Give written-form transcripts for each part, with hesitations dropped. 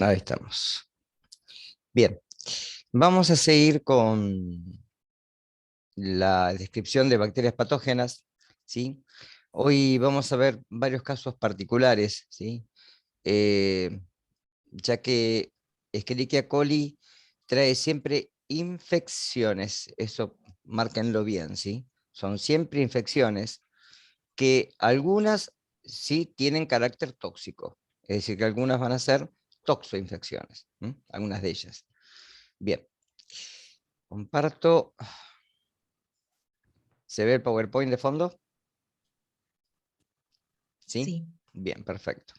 Ahí estamos. Bien, vamos a seguir con la descripción de bacterias patógenas, ¿sí? Hoy vamos a ver varios casos particulares, ¿sí? Eh, ya que Escherichia coli trae siempre infecciones, eso márquenlo bien, ¿sí? Son siempre infecciones que algunas sí tienen carácter tóxico, es decir, que algunas van a ser toxoinfecciones, algunas de ellas. Bien, comparto. ¿Se ve el PowerPoint de fondo? ¿Sí? Sí, Bien, perfecto.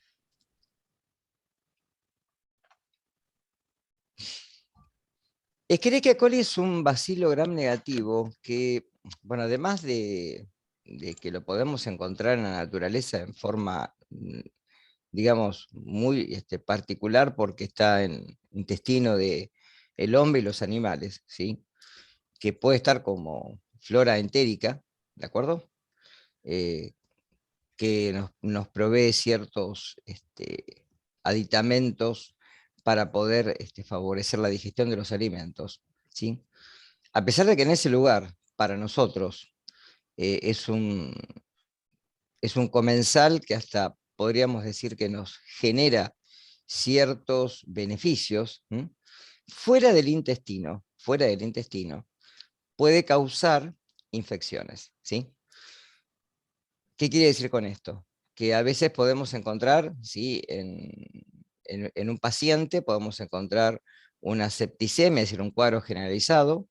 Escherichia coli es un bacilo gram negativo que, bueno, además de que lo podemos encontrar en la naturaleza en forma, digamos, muy particular porque está en el intestino del hombre y los animales, ¿sí? Que puede estar como flora entérica, ¿de acuerdo? Eh, que nos provee ciertos aditamentos para poder favorecer la digestión de los alimentos, ¿sí? A pesar de que en ese lugar, para nosotros, es un comensal que hasta podríamos decir que nos genera ciertos beneficios, fuera del intestino, puede causar infecciones, ¿sí? ¿Qué quiere decir con esto? Que a veces podemos encontrar, ¿sí? En un paciente podemos encontrar una septicemia, es decir, un cuadro generalizado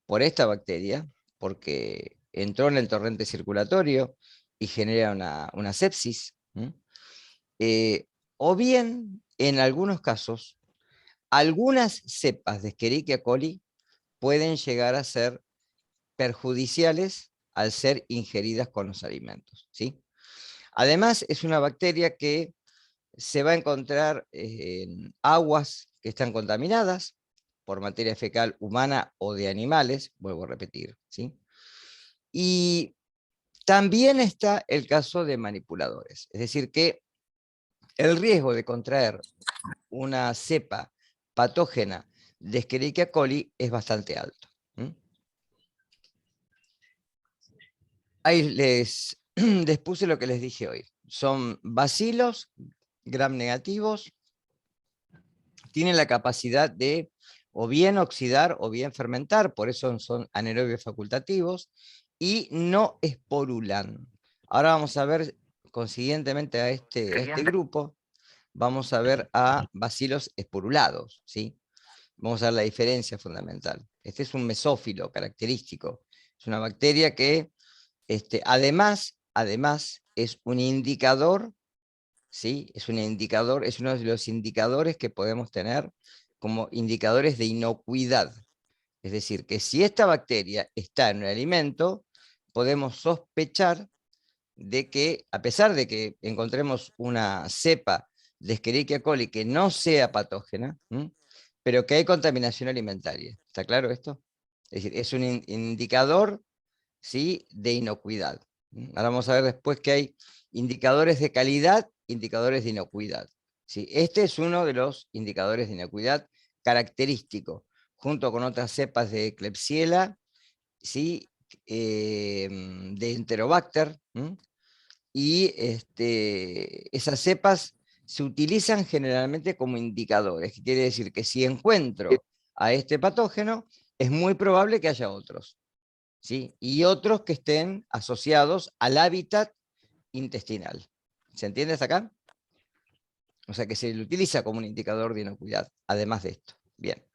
por esta bacteria, porque entró en el torrente circulatorio y genera una sepsis. Eh, o bien, en algunos casos, algunas cepas de Escherichia coli pueden llegar a ser perjudiciales al ser ingeridas con los alimentos, ¿sí? Además, es una bacteria que se va a encontrar en aguas que están contaminadas por materia fecal humana o de animales, vuelvo a repetir, ¿sí? Y también está el caso de manipuladores, es decir, que el riesgo de contraer una cepa patógena de Escherichia coli es bastante alto. Ahí les puse lo que les dije hoy. Son bacilos gram negativos, tienen la capacidad de o bien oxidar o bien fermentar, por eso son anaerobios facultativos, y no esporulan. Ahora vamos a ver, consiguientemente a este grupo, vamos a ver a bacilos esporulados, ¿sí? Vamos a ver la diferencia fundamental. Este es un mesófilo característico, es una bacteria que además es un indicador, ¿sí? Es un indicador, es uno de los indicadores que podemos tener como indicadores de inocuidad. Es decir, que si esta bacteria está en un alimento, podemos sospechar de que, a pesar de que encontremos una cepa de Escherichia coli que no sea patógena, pero que hay contaminación alimentaria. ¿Está claro esto? Es decir, es un indicador, ¿sí? De inocuidad. Ahora vamos a ver después que hay indicadores de calidad, indicadores de inocuidad. ¿Sí? Este es uno de los indicadores de inocuidad característico, junto con otras cepas de Klebsiella, ¿sí? De Enterobacter, y esas cepas se utilizan generalmente como indicadores, que quiere decir que si encuentro a este patógeno, es muy probable que haya otros, ¿sí? Y otros que estén asociados al hábitat intestinal. ¿Se entiende hasta acá? O sea que se le utiliza como un indicador de inocuidad, además de esto. Bien.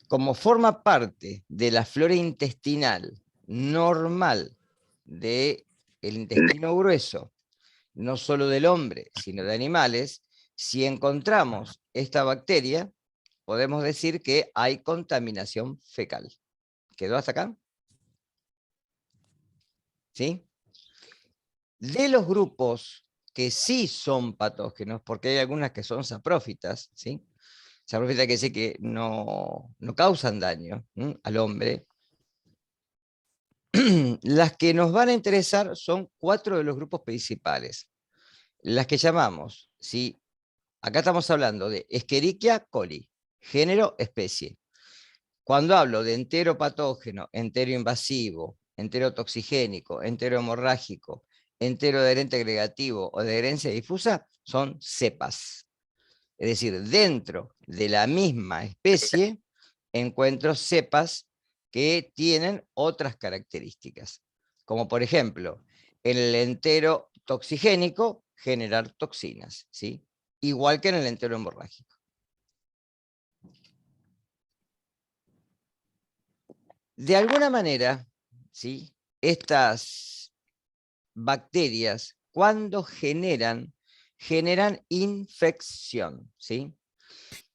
Como forma parte de la flora intestinal normal del intestino grueso, no solo del hombre, sino de animales, si encontramos esta bacteria, podemos decir que hay contaminación fecal. ¿Quedó hasta acá? ¿Sí? De los grupos que sí son patógenos, porque hay algunas que son saprófitas, ¿sí? Saprófitas que dice que no causan daño al hombre. Las que nos van a interesar son 4 de los grupos principales. Las que llamamos, ¿sí? acá estamos hablando de Escherichia coli, género, especie. Cuando hablo de enteropatógeno, enteroinvasivo, enterotoxigénico, enterohemorrágico, enteroadherente agregativo o de herencia difusa, son cepas. Es decir, dentro de la misma especie encuentro cepas que tienen otras características. Como por ejemplo, en el enterotoxigénico, generar toxinas, ¿sí? Igual que en el enterohemorrágico. De alguna manera, ¿sí? Estas bacterias, cuando generan infección, ¿sí?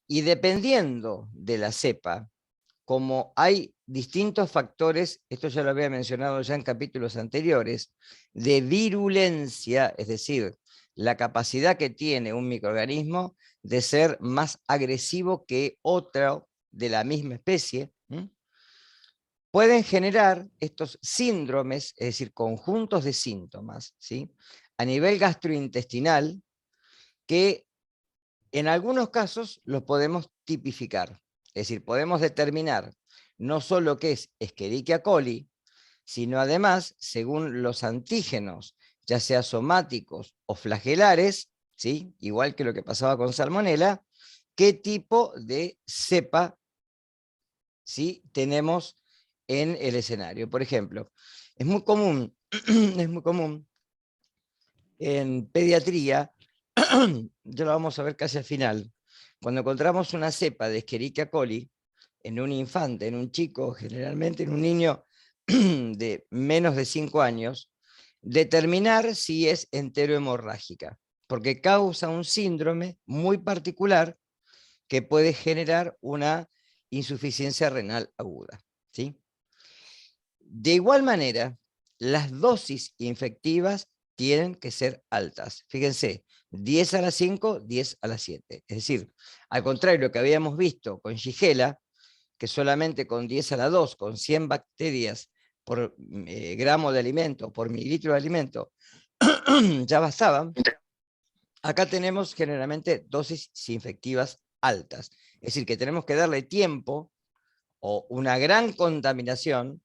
Y dependiendo de la cepa, como hay distintos factores, esto ya lo había mencionado ya en capítulos anteriores, de virulencia, es decir, la capacidad que tiene un microorganismo de ser más agresivo que otro de la misma especie, pueden generar estos síndromes, es decir, conjuntos de síntomas, ¿sí? A nivel gastrointestinal, que en algunos casos los podemos tipificar. Es decir, podemos determinar no solo qué es Escherichia coli, sino además, según los antígenos, ya sea somáticos o flagelares, ¿sí? Igual que lo que pasaba con Salmonella, qué tipo de cepa, ¿sí? Tenemos en el escenario. Por ejemplo, es muy común, es muy común en pediatría, ya lo vamos a ver casi al final, cuando encontramos una cepa de Escherichia coli en un infante, en un chico, generalmente en un niño de menos de 5 años, determinar si es enterohemorrágica, porque causa un síndrome muy particular que puede generar una insuficiencia renal aguda, ¿sí? De igual manera, las dosis infectivas tienen que ser altas. Fíjense, 10 a la 5, 10 a la 7. Es decir, al contrario de lo que habíamos visto con Shigella, que solamente con 10 a la 2, con 100 bacterias por gramo de alimento, por mililitro de alimento, ya bastaban. Acá tenemos generalmente dosis infectivas altas. Es decir, que tenemos que darle tiempo o una gran contaminación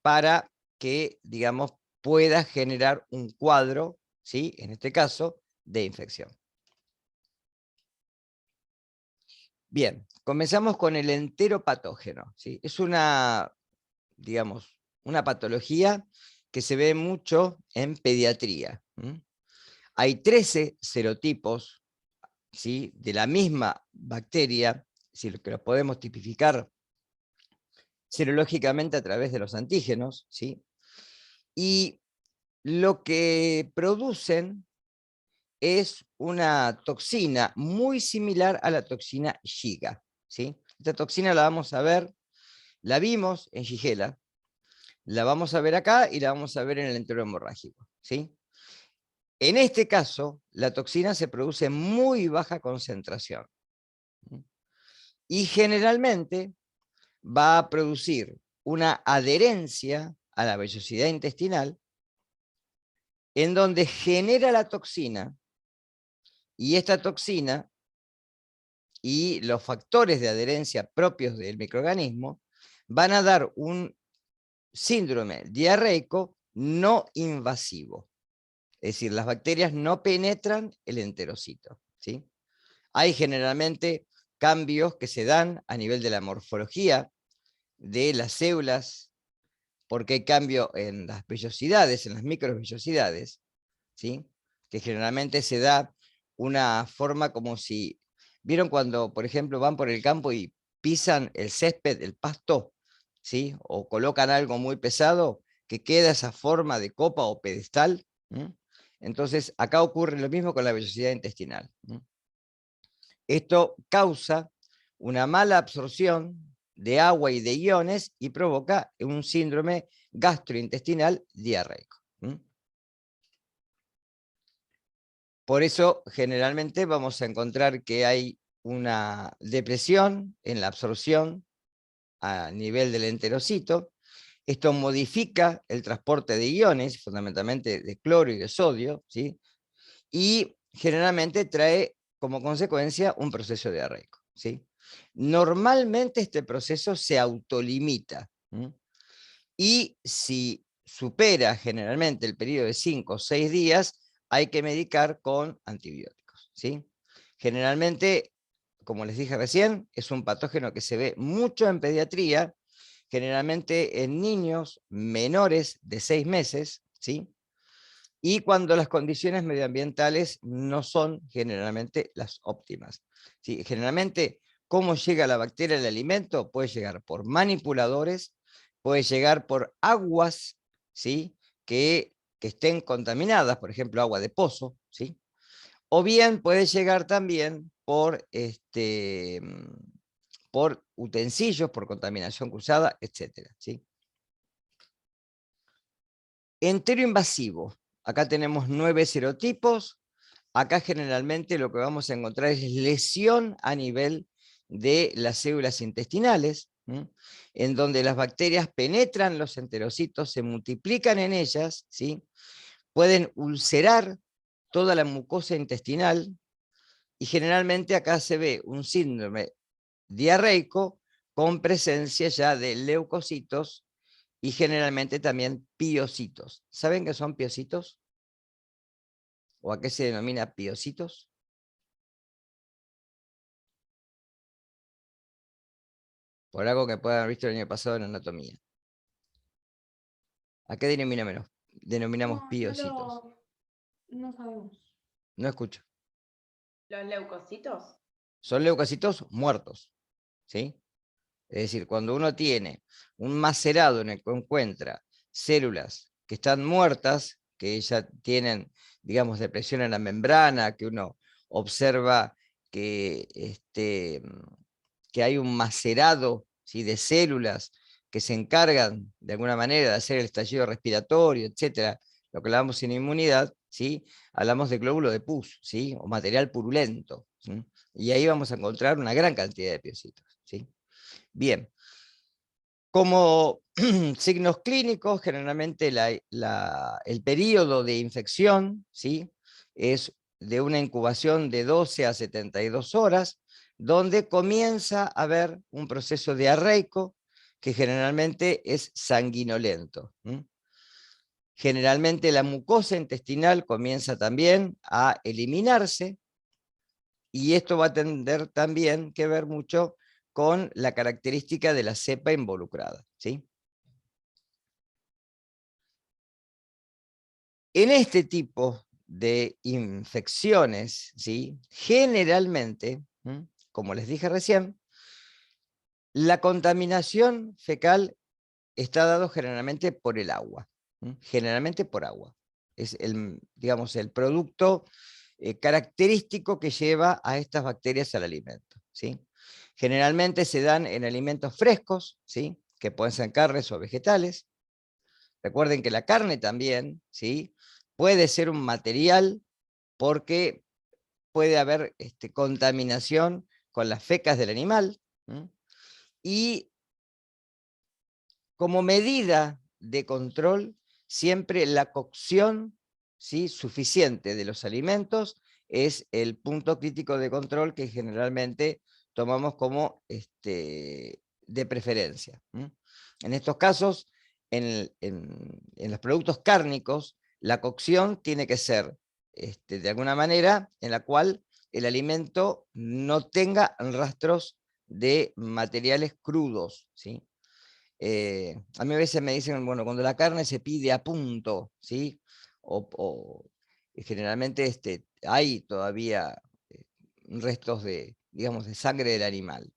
para que, digamos, pueda generar un cuadro, ¿sí? En este caso, de infección. Bien, comenzamos con el enteropatógeno, ¿sí? Es una, digamos, una patología que se ve mucho en pediatría. Hay 13 serotipos, ¿sí? De la misma bacteria, si que los podemos tipificar serológicamente a través de los antígenos, ¿sí? Y lo que producen es una toxina muy similar a la toxina Shiga, ¿sí? Esta toxina la vamos a ver, la vimos en Shigella, la vamos a ver acá y la vamos a ver en el entero hemorrágico, ¿sí? En este caso, la toxina se produce en muy baja concentración y generalmente va a producir una adherencia a la vellosidad intestinal en donde genera la toxina, y esta toxina y los factores de adherencia propios del microorganismo van a dar un síndrome diarreico no invasivo. Es decir, las bacterias no penetran el enterocito, ¿sí? Hay generalmente cambios que se dan a nivel de la morfología de las células, porque hay cambio en las vellosidades, en las microvellosidades, ¿sí? Que generalmente se da una forma como si, ¿vieron cuando, por ejemplo, van por el campo y pisan el césped, el pasto, ¿sí? O colocan algo muy pesado, que queda esa forma de copa o pedestal? Entonces, acá ocurre lo mismo con la vellosidad intestinal. Esto causa una mala absorción de agua y de iones y provoca un síndrome gastrointestinal diarreico. Por eso, generalmente vamos a encontrar que hay una depresión en la absorción a nivel del enterocito. Esto modifica el transporte de iones, fundamentalmente de cloro y de sodio, ¿sí? Y generalmente trae como consecuencia un proceso diarreico, ¿sí? Normalmente este proceso se autolimita, ¿m? Y si supera generalmente el periodo de 5 o 6 días, hay que medicar con antibióticos, ¿sí? Generalmente, como les dije recién, es un patógeno que se ve mucho en pediatría, generalmente en niños menores de 6 meses, ¿sí? Y cuando las condiciones medioambientales no son generalmente las óptimas, ¿sí? Generalmente, ¿cómo llega la bacteria al alimento? Puede llegar por manipuladores, puede llegar por aguas, ¿sí? que estén contaminadas, por ejemplo, agua de pozo, ¿sí? O bien puede llegar también por utensilios, por contaminación cruzada, etcétera, ¿sí? Enteroinvasivo. Acá tenemos 9 serotipos. Acá generalmente lo que vamos a encontrar es lesión a nivel de las células intestinales, en donde las bacterias penetran los enterocitos, se multiplican en ellas, ¿sí? Pueden ulcerar toda la mucosa intestinal y generalmente acá se ve un síndrome diarreico con presencia ya de leucocitos y generalmente también piocitos. ¿Saben qué son piocitos? ¿O a qué se denomina piocitos? Por algo que puedan haber visto el año pasado en anatomía. ¿A qué denominamos No, piocitos? no sabemos. No escucho. ¿Los leucocitos? Son leucocitos muertos, ¿sí? Es decir, cuando uno tiene un macerado en el que encuentra células que están muertas, que ya tienen, digamos, depresión en la membrana, que uno observa que, que hay un macerado, ¿sí? de células que se encargan de alguna manera de hacer el estallido respiratorio, etcétera, lo que hablamos en inmunidad, ¿sí? Hablamos de glóbulo de pus, ¿sí? o material purulento, ¿sí? Y ahí vamos a encontrar una gran cantidad de piocitos, ¿sí? Bien, como signos clínicos, generalmente el periodo de infección, ¿sí? es de una incubación de 12 a 72 horas, donde comienza a haber un proceso diarreico que generalmente es sanguinolento. Generalmente la mucosa intestinal comienza también a eliminarse, y esto va a tener también que ver mucho con la característica de la cepa involucrada, ¿sí? En este tipo de infecciones, ¿sí? generalmente, como les dije recién, la contaminación fecal está dado generalmente por el agua, generalmente por agua. Es digamos, el producto característico que lleva a estas bacterias al alimento, ¿sí? Generalmente se dan en alimentos frescos, ¿sí? que pueden ser carnes o vegetales. Recuerden que la carne también, ¿sí? puede ser un material porque puede haber contaminación con las fecas del animal. Y como medida de control, siempre la cocción, ¿sí? suficiente de los alimentos es el punto crítico de control que generalmente tomamos como de preferencia. En estos casos, en los productos cárnicos, la cocción tiene que ser de alguna manera en la cual el alimento no tenga rastros de materiales crudos, ¿sí? A mí a veces me dicen, bueno, cuando la carne se pide a punto, ¿sí? Generalmente hay todavía restos de, digamos, de sangre del animal.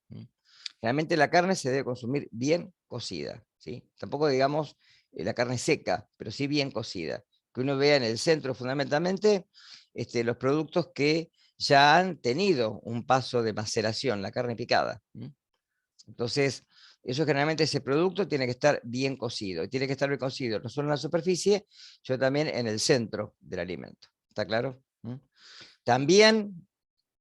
Generalmente la carne se debe consumir bien cocida, ¿sí? Tampoco digamos la carne seca, pero sí bien cocida. Que uno vea en el centro fundamentalmente los productos que ya han tenido un paso de maceración, la carne picada. Entonces, eso generalmente ese producto tiene que estar bien cocido. Y tiene que estar bien cocido no solo en la superficie, sino también en el centro del alimento. ¿Está claro? También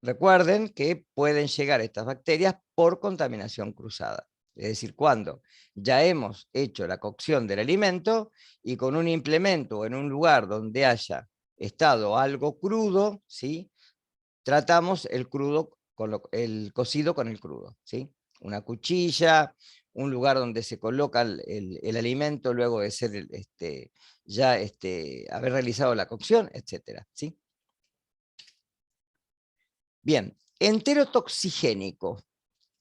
recuerden que pueden llegar estas bacterias por contaminación cruzada. Es decir, cuando ya hemos hecho la cocción del alimento y con un implemento o en un lugar donde haya estado algo crudo, ¿sí? tratamos el crudo el cocido con el crudo, ¿sí? Una cuchilla, un lugar donde se coloca el alimento luego de ser haber realizado la cocción, etcétera, ¿sí? Bien, enterotoxigénico.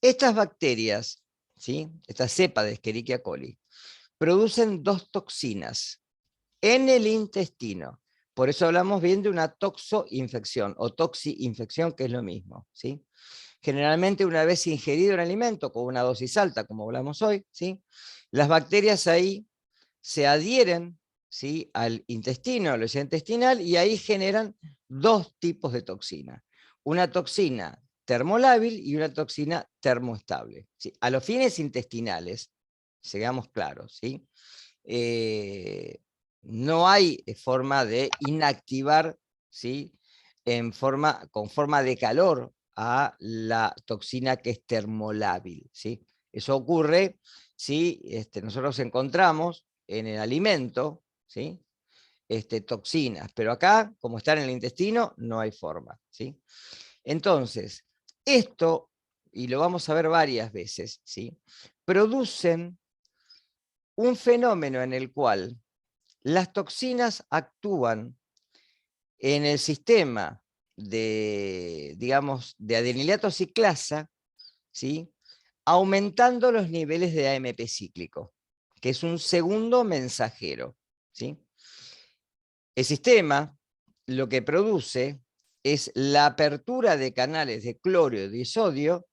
Estas bacterias, ¿sí? Esta cepa de Escherichia coli, producen dos toxinas en el intestino. Por eso hablamos bien de una toxoinfección o toxi-infección, que es lo mismo, ¿sí? Generalmente una vez ingerido el alimento con una dosis alta, como hablamos hoy, ¿sí? Las bacterias ahí se adhieren, ¿sí?, al intestino, a la vejiga intestinal, y ahí generan dos tipos de toxina. Una toxina termolábil y una toxina termoestable, ¿sí? A los fines intestinales, seamos claros, ¿sí? No hay forma de inactivar, ¿sí?, con forma de calor a la toxina que es termolábil, ¿sí? Eso ocurre si nosotros encontramos en el alimento, ¿sí?, toxinas, pero acá, como están en el intestino, no hay forma, ¿sí? Entonces, esto, y lo vamos a ver varias veces, ¿sí?, producen un fenómeno en el cual las toxinas actúan en el sistema de, digamos, de adenilato ciclasa, ¿sí?, aumentando los niveles de AMP cíclico, que es un segundo mensajero, ¿sí? El sistema lo que produce es la apertura de canales de cloro y de sodio,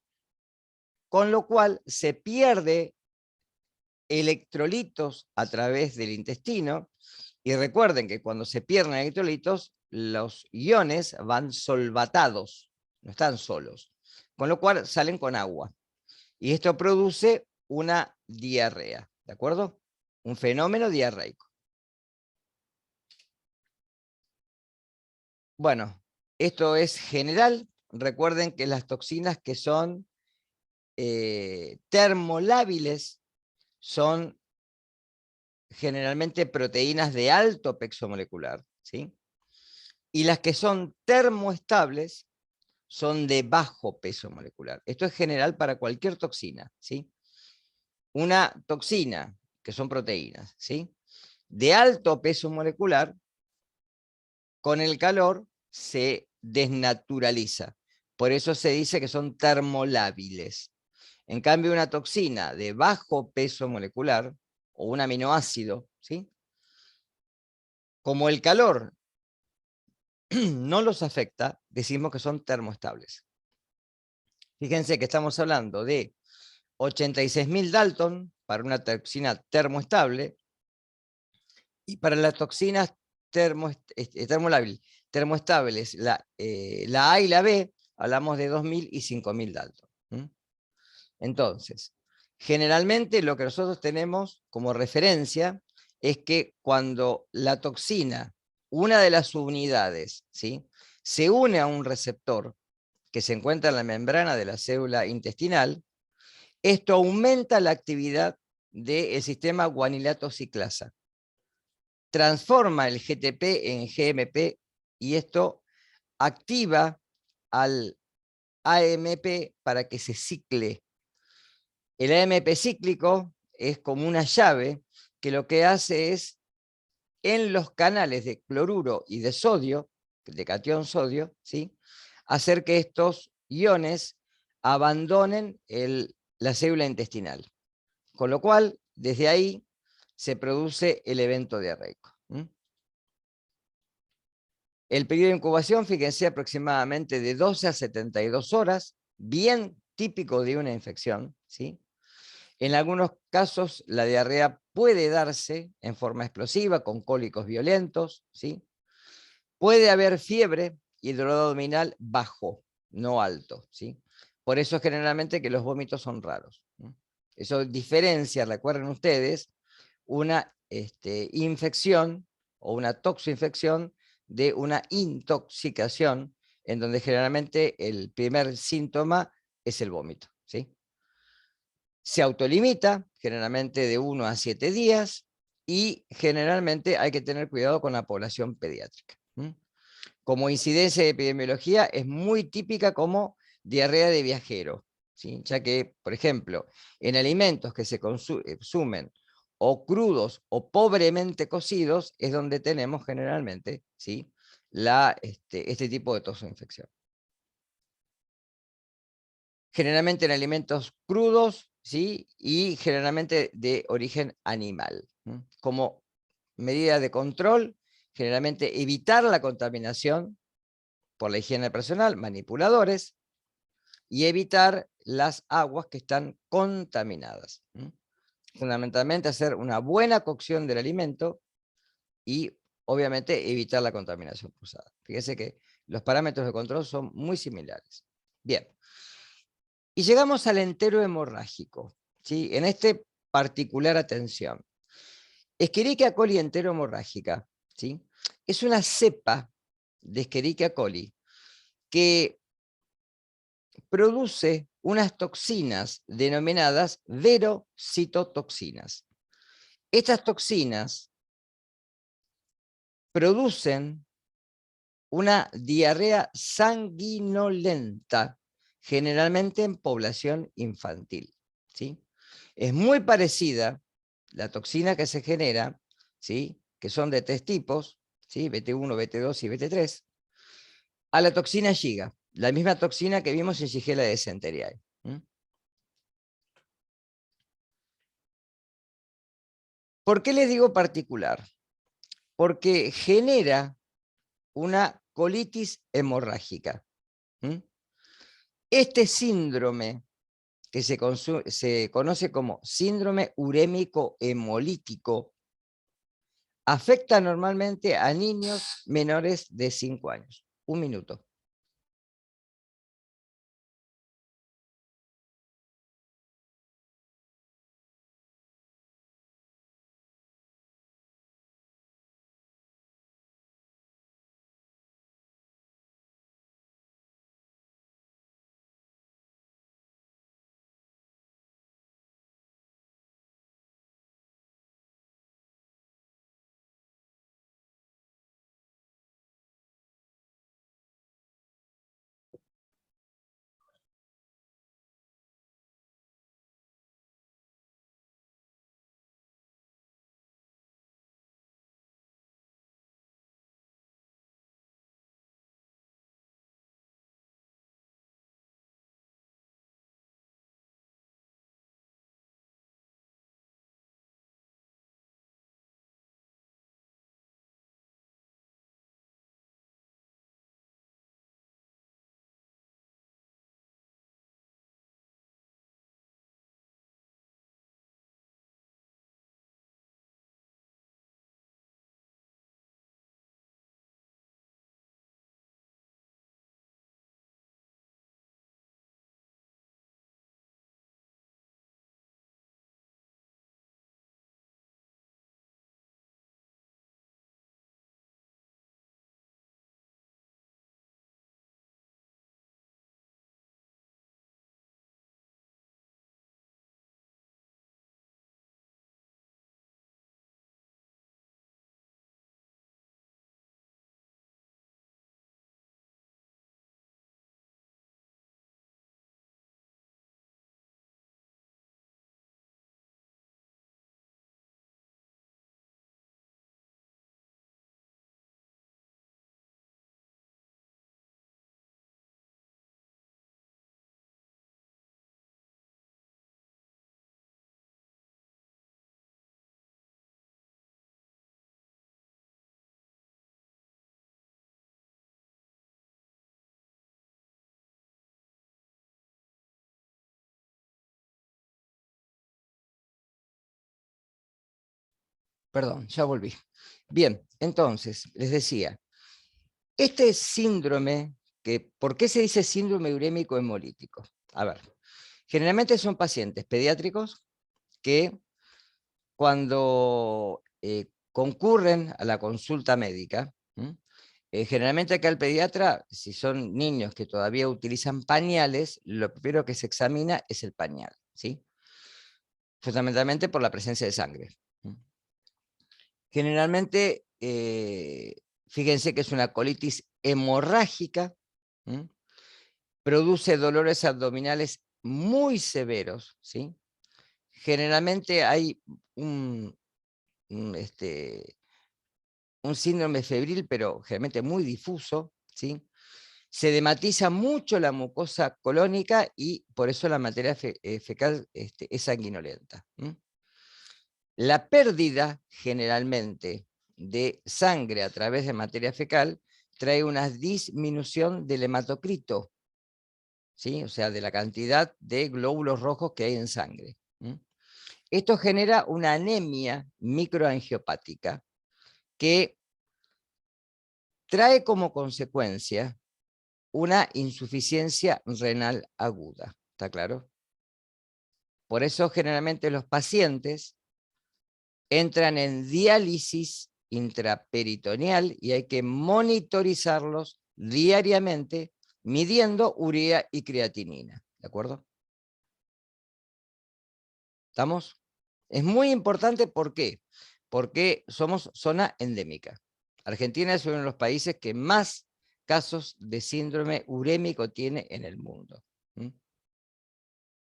con lo cual se pierde electrolitos a través del intestino, y recuerden que cuando se pierden electrolitos, los iones van solvatados, no están solos, con lo cual salen con agua. Y esto produce una diarrea, ¿de acuerdo? Un fenómeno diarreico. Bueno, esto es general. Recuerden que las toxinas que son termolábiles son generalmente proteínas de alto peso molecular, ¿sí? Y las que son termoestables son de bajo peso molecular. Esto es general para cualquier toxina, ¿sí? Una toxina, que son proteínas, ¿sí?, de alto peso molecular, con el calor se desnaturaliza. Por eso se dice que son termolábiles. En cambio, una toxina de bajo peso molecular, o un aminoácido, ¿sí?, como el calor no los afecta, decimos que son termoestables. Fíjense que estamos hablando de 86.000 Dalton para una toxina termoestable, y para las toxinas termoestables, la A y la B, hablamos de 2.000 y 5.000 Dalton. Entonces, generalmente lo que nosotros tenemos como referencia es que cuando la toxina, una de las subunidades, ¿sí?, se une a un receptor que se encuentra en la membrana de la célula intestinal, esto aumenta la actividad del sistema guanilato ciclasa, transforma el GTP en GMP, y esto activa al AMP para que se cicle. El AMP cíclico es como una llave que lo que hace es, en los canales de cloruro y de sodio, de catión sodio, ¿sí?, hacer que estos iones abandonen la célula intestinal. Con lo cual, desde ahí se produce el evento diarreico. El periodo de incubación, fíjense, aproximadamente de 12 a 72 horas, bien típico de una infección, ¿sí? En algunos casos, la diarrea puede darse en forma explosiva, con cólicos violentos, ¿sí? Puede haber fiebre y dolor abdominal bajo, no alto, ¿sí? Por eso es generalmente que los vómitos son raros. Eso diferencia, recuerden ustedes, una infección o una toxoinfección de una intoxicación, en donde generalmente el primer síntoma es el vómito, ¿sí? Se autolimita, generalmente de 1 a 7 días, y generalmente hay que tener cuidado con la población pediátrica. como incidencia de epidemiología es muy típica como diarrea de viajero, ¿sí? Ya que, por ejemplo, en alimentos que se consumen o crudos o pobremente cocidos es donde tenemos generalmente, ¿sí?, este tipo de toxoinfección. Generalmente en alimentos crudos, ¿sí?, y generalmente de origen animal. Como medida de control, generalmente evitar la contaminación por la higiene personal, manipuladores, y evitar las aguas que están contaminadas. Fundamentalmente hacer una buena cocción del alimento y obviamente evitar la contaminación cruzada. Fíjense que los parámetros de control son muy similares. Bien. Y llegamos al entero hemorrágico, ¿sí? En este particular atención. Escherichia coli entero hemorrágica, ¿sí?, es una cepa de Escherichia coli que produce unas toxinas denominadas verocitotoxinas. Estas toxinas producen una diarrea sanguinolenta, generalmente en población infantil, ¿sí? Es muy parecida la toxina que se genera, ¿sí?, que son de 3 tipos, ¿sí?, BT1, BT2 y BT3, a la toxina Giga, la misma toxina que vimos en Shigella dysenteriae. ¿Por qué les digo particular? Porque genera una colitis hemorrágica. Este síndrome, que se conoce como síndrome urémico hemolítico, afecta normalmente a niños menores de 5 años. Un minuto. Perdón, ya volví. Bien, entonces, les decía, este síndrome, ¿por qué se dice síndrome urémico hemolítico? A ver, generalmente son pacientes pediátricos que cuando concurren a la consulta médica, generalmente acá el pediatra, si son niños que todavía utilizan pañales, lo primero que se examina es el pañal, ¿sí?, fundamentalmente por la presencia de sangre. Generalmente Fíjense que es una colitis hemorrágica, ¿m? Produce dolores abdominales muy severos, ¿sí? Generalmente hay un, un síndrome febril, pero generalmente muy difuso, ¿sí? Se dematiza mucho la mucosa colónica y por eso la materia fecal es sanguinolenta. La pérdida, generalmente, de sangre a través de materia fecal trae una disminución del hematocrito, ¿sí? O sea, de la cantidad de glóbulos rojos que hay en sangre. Esto genera una anemia microangiopática que trae como consecuencia una insuficiencia renal aguda. ¿Está claro? Por eso generalmente los pacientes entran en diálisis intraperitoneal y hay que monitorizarlos diariamente midiendo urea y creatinina. ¿De acuerdo? ¿Estamos? Es muy importante, ¿por qué? Porque somos zona endémica. Argentina es uno de los países que más casos de síndrome urémico tiene en el mundo.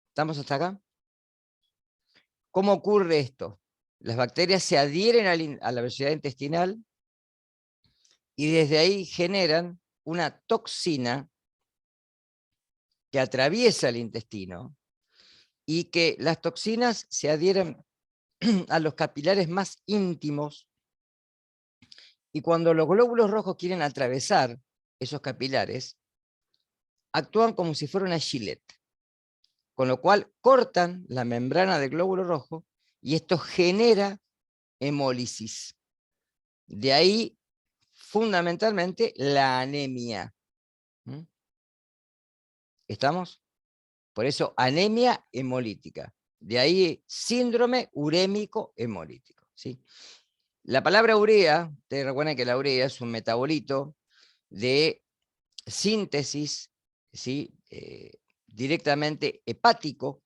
¿Estamos hasta acá? ¿Cómo ocurre esto? Las bacterias se adhieren a la velocidad intestinal y desde ahí generan una toxina que atraviesa el intestino y que las toxinas se adhieren a los capilares más íntimos y cuando los glóbulos rojos quieren atravesar esos capilares, actúan como si fuera una gilete, con lo cual cortan la membrana del glóbulo rojo y esto genera hemólisis. De ahí, fundamentalmente, la anemia. ¿Estamos? Por eso, anemia hemolítica. De ahí, síndrome urémico hemolítico. ¿Sí? La palabra urea, ustedes recuerden que la urea es un metabolito de síntesis, ¿sí? Directamente hepático,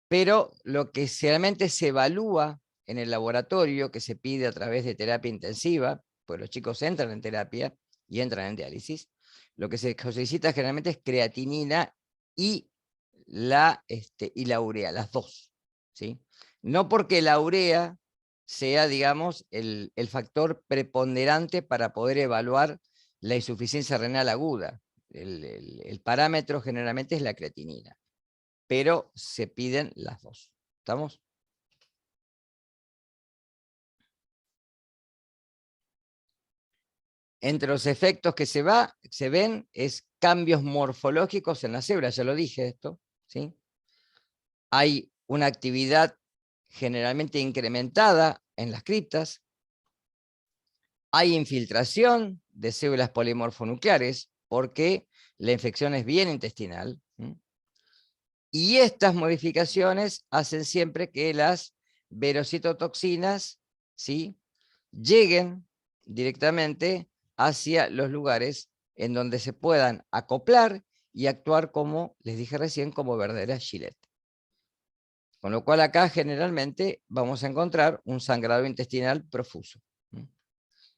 pero lo que realmente se evalúa en el laboratorio, que se pide a través de terapia intensiva, pues los chicos entran en terapia y entran en diálisis, lo que se solicita generalmente es creatinina y la urea, las dos. ¿Sí? No porque la urea sea, digamos, el factor preponderante para poder evaluar la insuficiencia renal aguda. El parámetro generalmente es la creatinina, pero se piden las dos. ¿Estamos? Entre los efectos que se ven es cambios morfológicos en la célula, ya lo dije esto, ¿sí? Hay una actividad generalmente incrementada en las criptas, hay infiltración de células polimorfonucleares porque la infección es bien intestinal, y estas modificaciones hacen siempre que las verocitotoxinas, ¿sí?, lleguen directamente hacia los lugares en donde se puedan acoplar y actuar como, les dije recién, como verdaderas gilet. Con lo cual acá generalmente vamos a encontrar un sangrado intestinal profuso.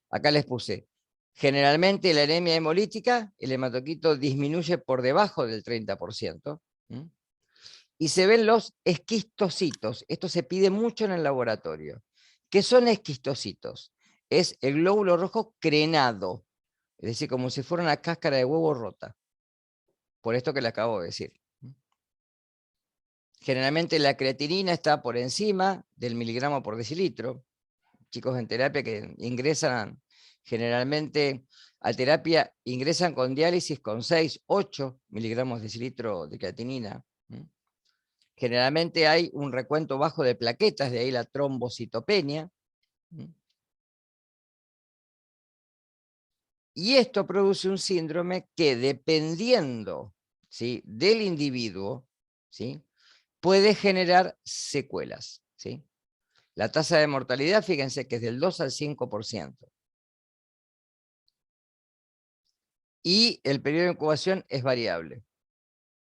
Acá les puse, generalmente la anemia hemolítica, el hematocrito disminuye por debajo del 30%, y se ven los esquistocitos. Esto se pide mucho en el laboratorio. ¿Qué son esquistocitos? Es el glóbulo rojo crenado, es decir, como si fuera una cáscara de huevo rota, por esto que le acabo de decir. Generalmente la creatinina está por encima del miligramo por decilitro. Chicos en terapia que ingresan generalmente a terapia, ingresan con diálisis con 6, 8 miligramos decilitro de creatinina. Generalmente hay un recuento bajo de plaquetas, de ahí la trombocitopenia. Y esto produce un síndrome que, dependiendo, ¿sí?, del individuo, ¿sí?, puede generar secuelas. ¿Sí? La tasa de mortalidad, fíjense que es del 2 al 5%. Y el periodo de incubación es variable.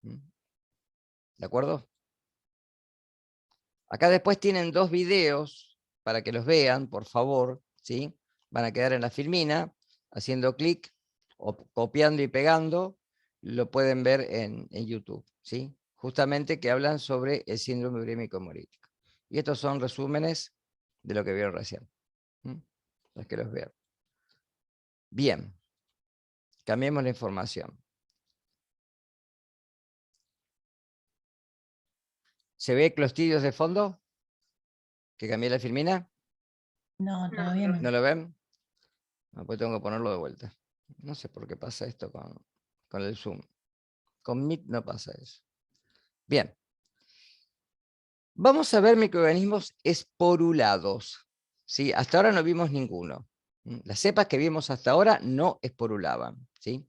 ¿De acuerdo? Acá después tienen dos videos para que los vean, por favor, ¿sí?, van a quedar en la filmina, haciendo clic o copiando y pegando, lo pueden ver en YouTube, ¿sí? Justamente que hablan sobre el síndrome urémico hemolítico. Y estos son resúmenes de lo que vieron recién. Los que los vean. Bien. Cambiemos la información. ¿Se ve Clostridios de fondo? ¿Que cambié la filmina? No, No, todavía no. no. ¿No lo ven? Después tengo que ponerlo de vuelta. No sé por qué pasa esto con el Zoom. Con Meet no pasa eso. Bien. Vamos a ver microorganismos esporulados. ¿Sí? Hasta ahora no vimos ninguno. Las cepas que vimos hasta ahora no esporulaban. ¿Sí?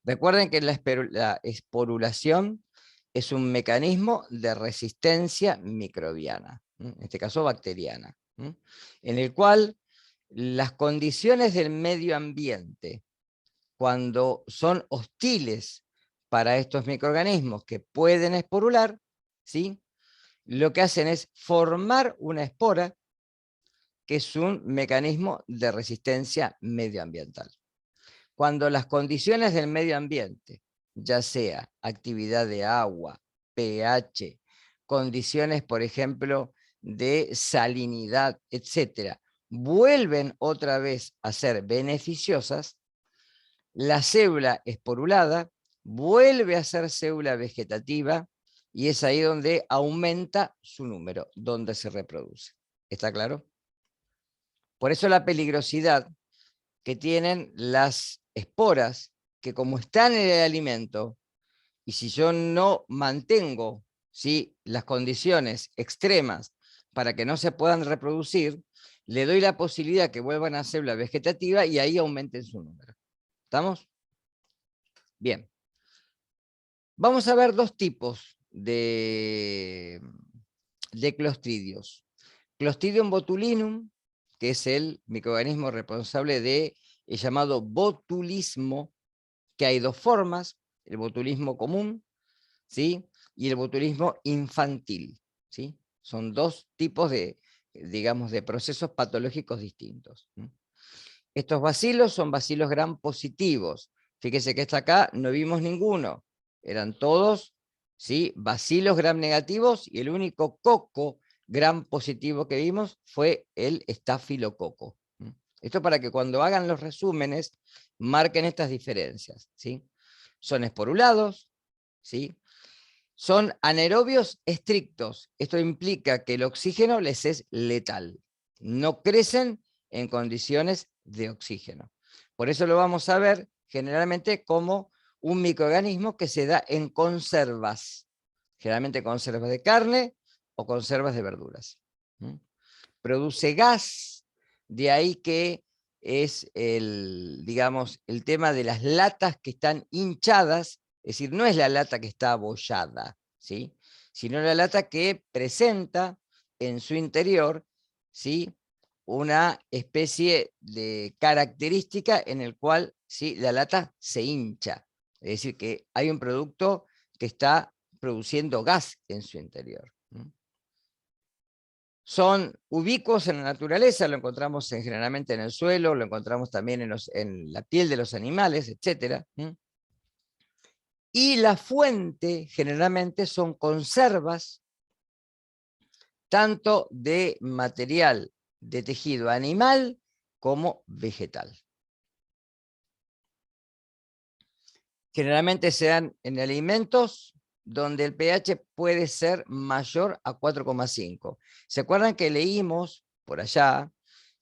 Recuerden que la esporulación es un mecanismo de resistencia microbiana, en este caso bacteriana, en el cual las condiciones del medio ambiente, cuando son hostiles para estos microorganismos que pueden esporular, ¿sí? Lo que hacen es formar una espora, que es un mecanismo de resistencia medioambiental. Cuando las condiciones del medio ambiente, ya sea actividad de agua, pH, condiciones, por ejemplo, de salinidad, etcétera, vuelven otra vez a ser beneficiosas, la célula esporulada vuelve a ser célula vegetativa y es ahí donde aumenta su número, donde se reproduce. ¿Está claro? Por eso la peligrosidad que tienen las esporas, que como están en el alimento, y si yo no mantengo, ¿sí?, las condiciones extremas para que no se puedan reproducir, le doy la posibilidad que vuelvan a célula vegetativa y ahí aumenten su número. ¿Estamos? Bien. Vamos a ver dos tipos de clostridios. Clostridium botulinum, que es el microorganismo responsable de el llamado botulismo, que hay dos formas, el botulismo común, ¿sí?, y el botulismo infantil, ¿sí? Son dos tipos de, digamos, de procesos patológicos distintos. Estos bacilos son bacilos gram positivos. Fíjese que hasta acá no vimos ninguno. Eran todos, ¿sí?, bacilos gram negativos, y el único coco gram positivo que vimos fue el estafilococo. Esto para que cuando hagan los resúmenes marquen estas diferencias, ¿sí? Son esporulados, ¿sí? Son anaerobios estrictos. Esto implica que el oxígeno les es letal. No crecen en condiciones de oxígeno. Por eso lo vamos a ver generalmente como un microorganismo que se da en conservas. Generalmente conservas de carne o conservas de verduras. Produce gas, de ahí que es digamos, el tema de las latas que están hinchadas. Es decir, no es la lata que está abollada, ¿sí?, sino la lata que presenta en su interior, ¿sí?, una especie de característica en el cual, ¿sí?, la lata se hincha. Es decir, que hay un producto que está produciendo gas en su interior. Son ubicuos en la naturaleza, lo encontramos generalmente en el suelo, lo encontramos también en la piel de los animales, etc. Y la fuente generalmente son conservas, tanto de material de tejido animal como vegetal. Generalmente se dan en alimentos donde el pH puede ser mayor a 4,5. ¿Se acuerdan que leímos por allá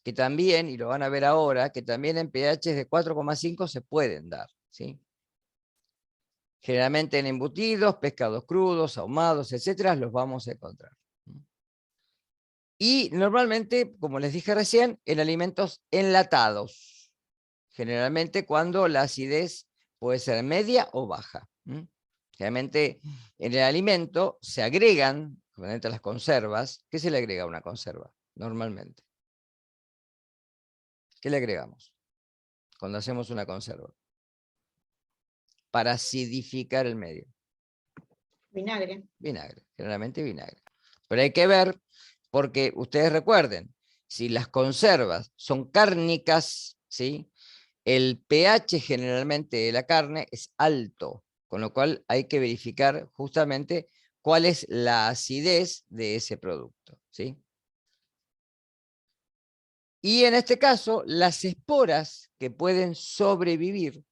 que también, y lo van a ver ahora, que también en pH de 4,5 se pueden dar, ¿sí? Generalmente en embutidos, pescados crudos, ahumados, etcétera, los vamos a encontrar. Y normalmente, como les dije recién, en alimentos enlatados. Generalmente cuando la acidez puede ser media o baja. Generalmente en el alimento se agregan, generalmente las conservas. ¿Qué se le agrega a una conserva? Normalmente. ¿Qué le agregamos cuando hacemos una conserva? Para acidificar el medio. Vinagre. Vinagre, generalmente vinagre. Pero hay que ver, porque ustedes recuerden, si las conservas son cárnicas, ¿sí? El pH generalmente de la carne es alto, con lo cual hay que verificar justamente cuál es la acidez de ese producto, ¿sí? Y en este caso, las esporas que pueden sobrevivir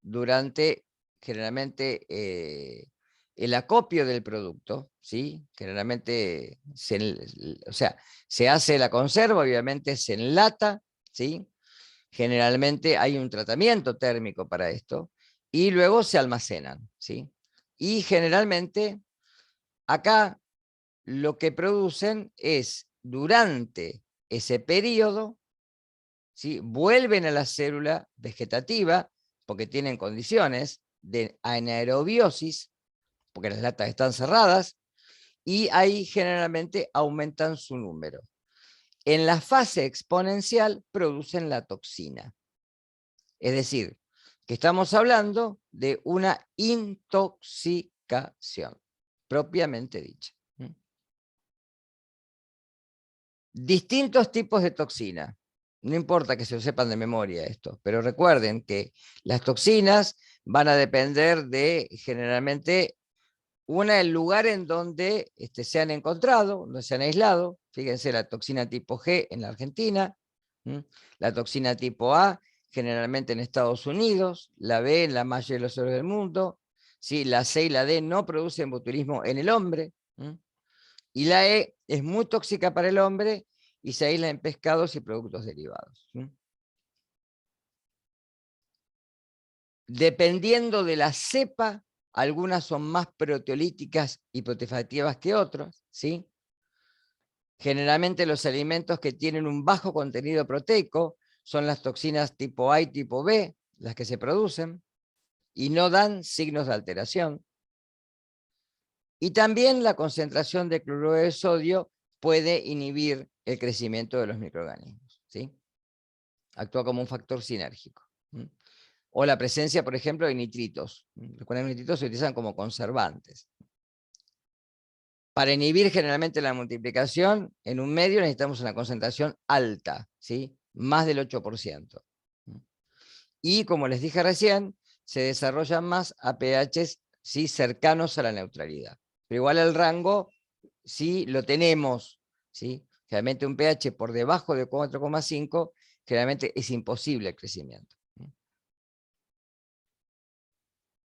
durante generalmente el acopio del producto, ¿sí? Generalmente, o sea, se hace la conserva, obviamente se enlata, ¿sí? Generalmente hay un tratamiento térmico para esto, y luego se almacenan, ¿sí? Y generalmente acá lo que producen es, durante ese periodo, ¿sí? Vuelven a la célula vegetativa, porque tienen condiciones de anaerobiosis, porque las latas están cerradas, y ahí generalmente aumentan su número. En la fase exponencial producen la toxina. Es decir, que estamos hablando de una intoxicación, propiamente dicha. Distintos tipos de toxina. No importa que se lo sepan de memoria esto, pero recuerden que las toxinas van a depender de, generalmente, el lugar en donde se han encontrado, donde se han aislado. Fíjense, la toxina tipo G en la Argentina, la toxina tipo A generalmente en Estados Unidos, la B en la mayoría de los lugares del mundo, ¿sí? La C y la D no producen botulismo en el hombre, y la E es muy tóxica para el hombre y se aísla en pescados y productos derivados. Dependiendo de la cepa, algunas son más proteolíticas y protefactivas que otras, ¿sí? Generalmente los alimentos que tienen un bajo contenido proteico son las toxinas tipo A y tipo B, las que se producen, y no dan signos de alteración. Y también la concentración de cloruro de sodio puede inhibir el crecimiento de los microorganismos, ¿sí? Actúa como un factor sinérgico. O la presencia, por ejemplo, de nitritos. Recuerden, los nitritos se utilizan como conservantes. Para inhibir generalmente la multiplicación, en un medio necesitamos una concentración alta, ¿sí? Más del 8%. Y como les dije recién, se desarrollan más a pHs, ¿sí? Cercanos a la neutralidad. Pero igual el rango sí lo tenemos, ¿sí? Generalmente un pH por debajo de 4,5, generalmente es imposible el crecimiento.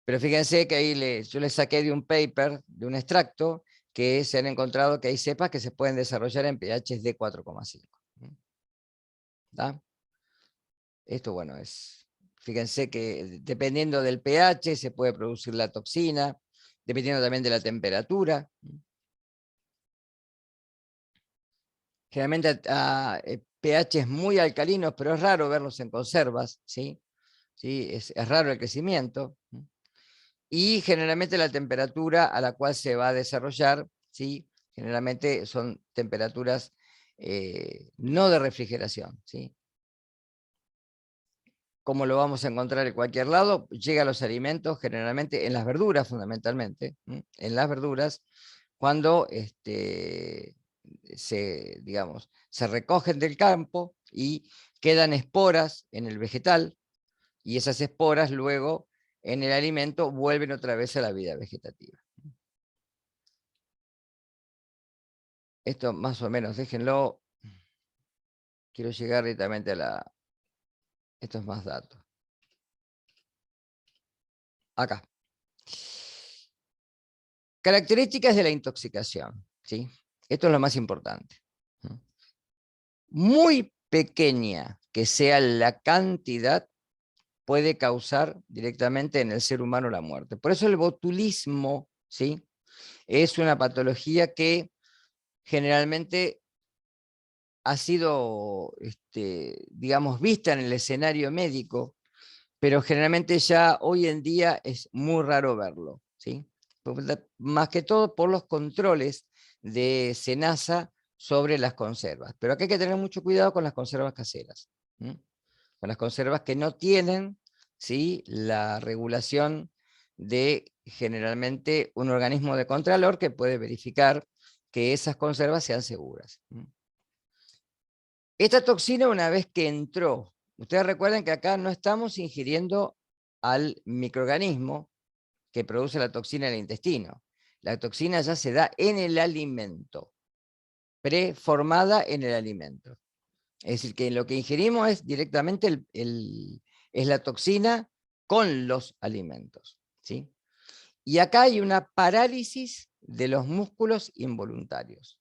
Pero fíjense que ahí yo les saqué de un paper, de un extracto, que se han encontrado que hay cepas que se pueden desarrollar en pHs de 4,5. Esto, bueno, fíjense que dependiendo del pH se puede producir la toxina, dependiendo también de la temperatura. Generalmente a pHs muy alcalinos, pero es raro verlos en conservas, ¿sí? ¿Sí? Es raro el crecimiento. Y generalmente la temperatura a la cual se va a desarrollar, ¿sí? Generalmente son temperaturas no de refrigeración, ¿sí? Como lo vamos a encontrar en cualquier lado, llega a los alimentos generalmente en las verduras fundamentalmente, en las verduras, cuando se recogen del campo y quedan esporas en el vegetal, y esas esporas luego en el alimento vuelven otra vez a la vida vegetativa. Esto más o menos, déjenlo. Quiero llegar directamente a estos más datos. Acá. Características de la intoxicación, ¿sí? Esto es lo más importante. Muy pequeña que sea la cantidad, puede causar directamente en el ser humano la muerte. Por eso el botulismo, ¿sí? Es una patología que generalmente ha sido, digamos, vista en el escenario médico, pero generalmente ya hoy en día es muy raro verlo, ¿sí? Más que todo por los controles de SENASA sobre las conservas. Pero acá hay que tener mucho cuidado con las conservas caseras, con las conservas que no tienen, ¿sí? La regulación de generalmente un organismo de contralor que puede verificar que esas conservas sean seguras. Esta toxina, una vez que entró, ustedes recuerden que acá no estamos ingiriendo al microorganismo que produce la toxina en el intestino. La toxina ya se da en el alimento, preformada en el alimento. Es decir, que lo que ingerimos es directamente es la toxina con los alimentos, ¿sí? Y acá hay una parálisis de los músculos involuntarios.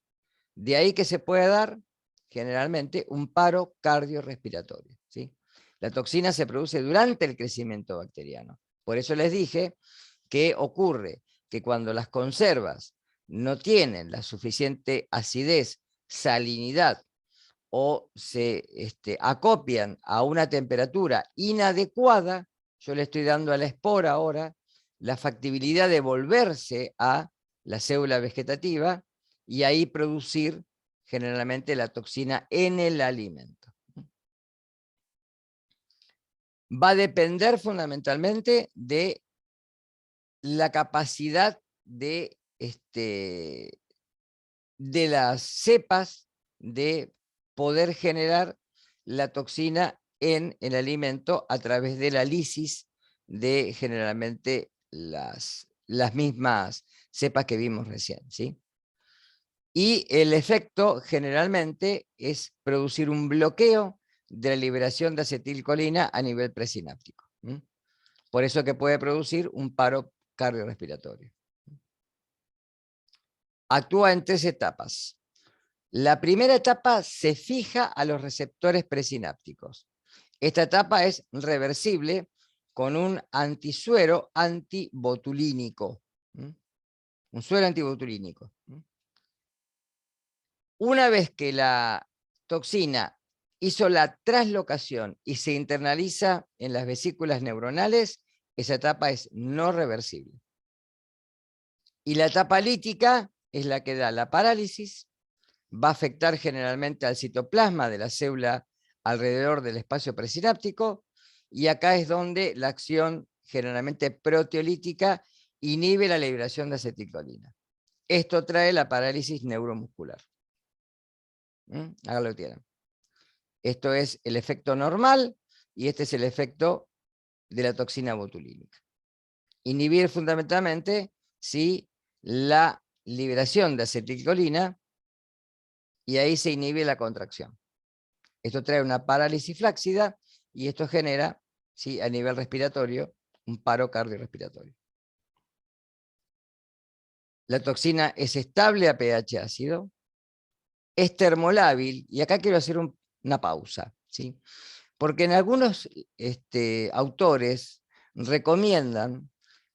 De ahí que se puede dar generalmente un paro cardiorrespiratorio, ¿sí? La toxina se produce durante el crecimiento bacteriano. Por eso les dije que ocurre que cuando las conservas no tienen la suficiente acidez, salinidad, o se acopian a una temperatura inadecuada, yo le estoy dando a la espora ahora la factibilidad de volverse a la célula vegetativa y ahí producir generalmente la toxina en el alimento. Va a depender fundamentalmente de la capacidad de las cepas de poder generar la toxina en el alimento a través de la lisis de generalmente las mismas cepas que vimos recién, ¿sí? Y el efecto generalmente es producir un bloqueo de la liberación de acetilcolina a nivel presináptico. Por eso que puede producir un paro cardiorrespiratorio. Actúa en 3 etapas. La primera etapa se fija a los receptores presinápticos. Esta etapa es reversible con un antisuero antibotulínico. Un suero antibotulínico. Una vez que la toxina hizo la traslocación y se internaliza en las vesículas neuronales, esa etapa es no reversible. Y la etapa lítica es la que da la parálisis, va a afectar generalmente al citoplasma de la célula alrededor del espacio presináptico, y acá es donde la acción generalmente proteolítica inhibe la liberación de acetilcolina. Esto trae la parálisis neuromuscular. Acá lo tienen. Esto es el efecto normal y este es el efecto de la toxina botulínica. Inhibir fundamentalmente la liberación de acetilcolina, y ahí se inhibe la contracción. Esto trae una parálisis flácida y esto genera, a nivel respiratorio, un paro cardiorrespiratorio. La toxina es estable a pH ácido, es termolábil, y acá quiero hacer una pausa, ¿sí? Porque en algunos autores recomiendan,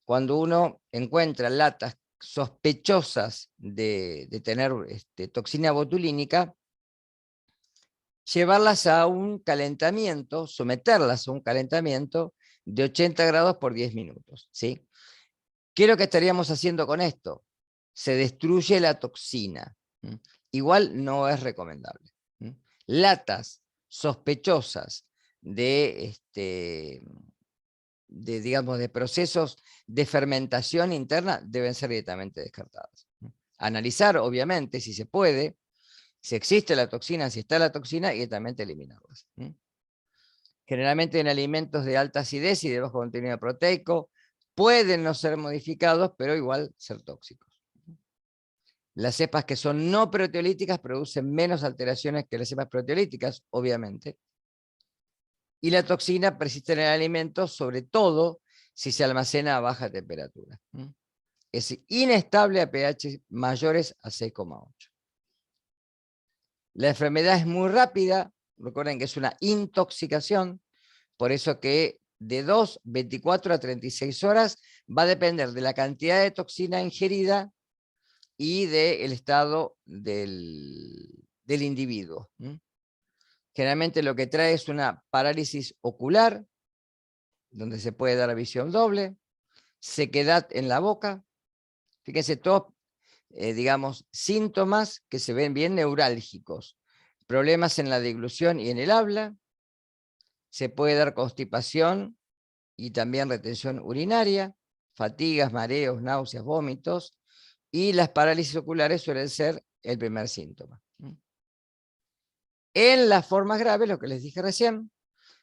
cuando uno encuentra latas sospechosas de tener toxina botulínica, llevarlas a un calentamiento, someterlas a un calentamiento de 80 grados por 10 minutos, ¿sí? ¿Qué es lo que estaríamos haciendo con esto? Se destruye la toxina. Igual no es recomendable. Latas sospechosas de digamos, de procesos de fermentación interna deben ser directamente descartadas. Analizar, obviamente, si se puede, si existe la toxina, si está la toxina, y directamente eliminarlas. Generalmente en alimentos de alta acidez y de bajo contenido proteico, pueden no ser modificados, pero igual ser tóxicos. Las cepas que son no proteolíticas producen menos alteraciones que las cepas proteolíticas, obviamente. Y la toxina persiste en el alimento, sobre todo si se almacena a baja temperatura. Es inestable a pH mayores a 6,8. La enfermedad es muy rápida, recuerden que es una intoxicación, por eso que de 2, 24 a 36 horas va a depender de la cantidad de toxina ingerida y del estado del individuo. Generalmente lo que trae es una parálisis ocular, donde se puede dar visión doble, sequedad en la boca. Fíjense, todos, digamos, síntomas que se ven bien neurálgicos. Problemas en la deglución y en el habla. Se puede dar constipación y también retención urinaria, fatigas, mareos, náuseas, vómitos, y las parálisis oculares suelen ser el primer síntoma. En las formas graves, lo que les dije recién,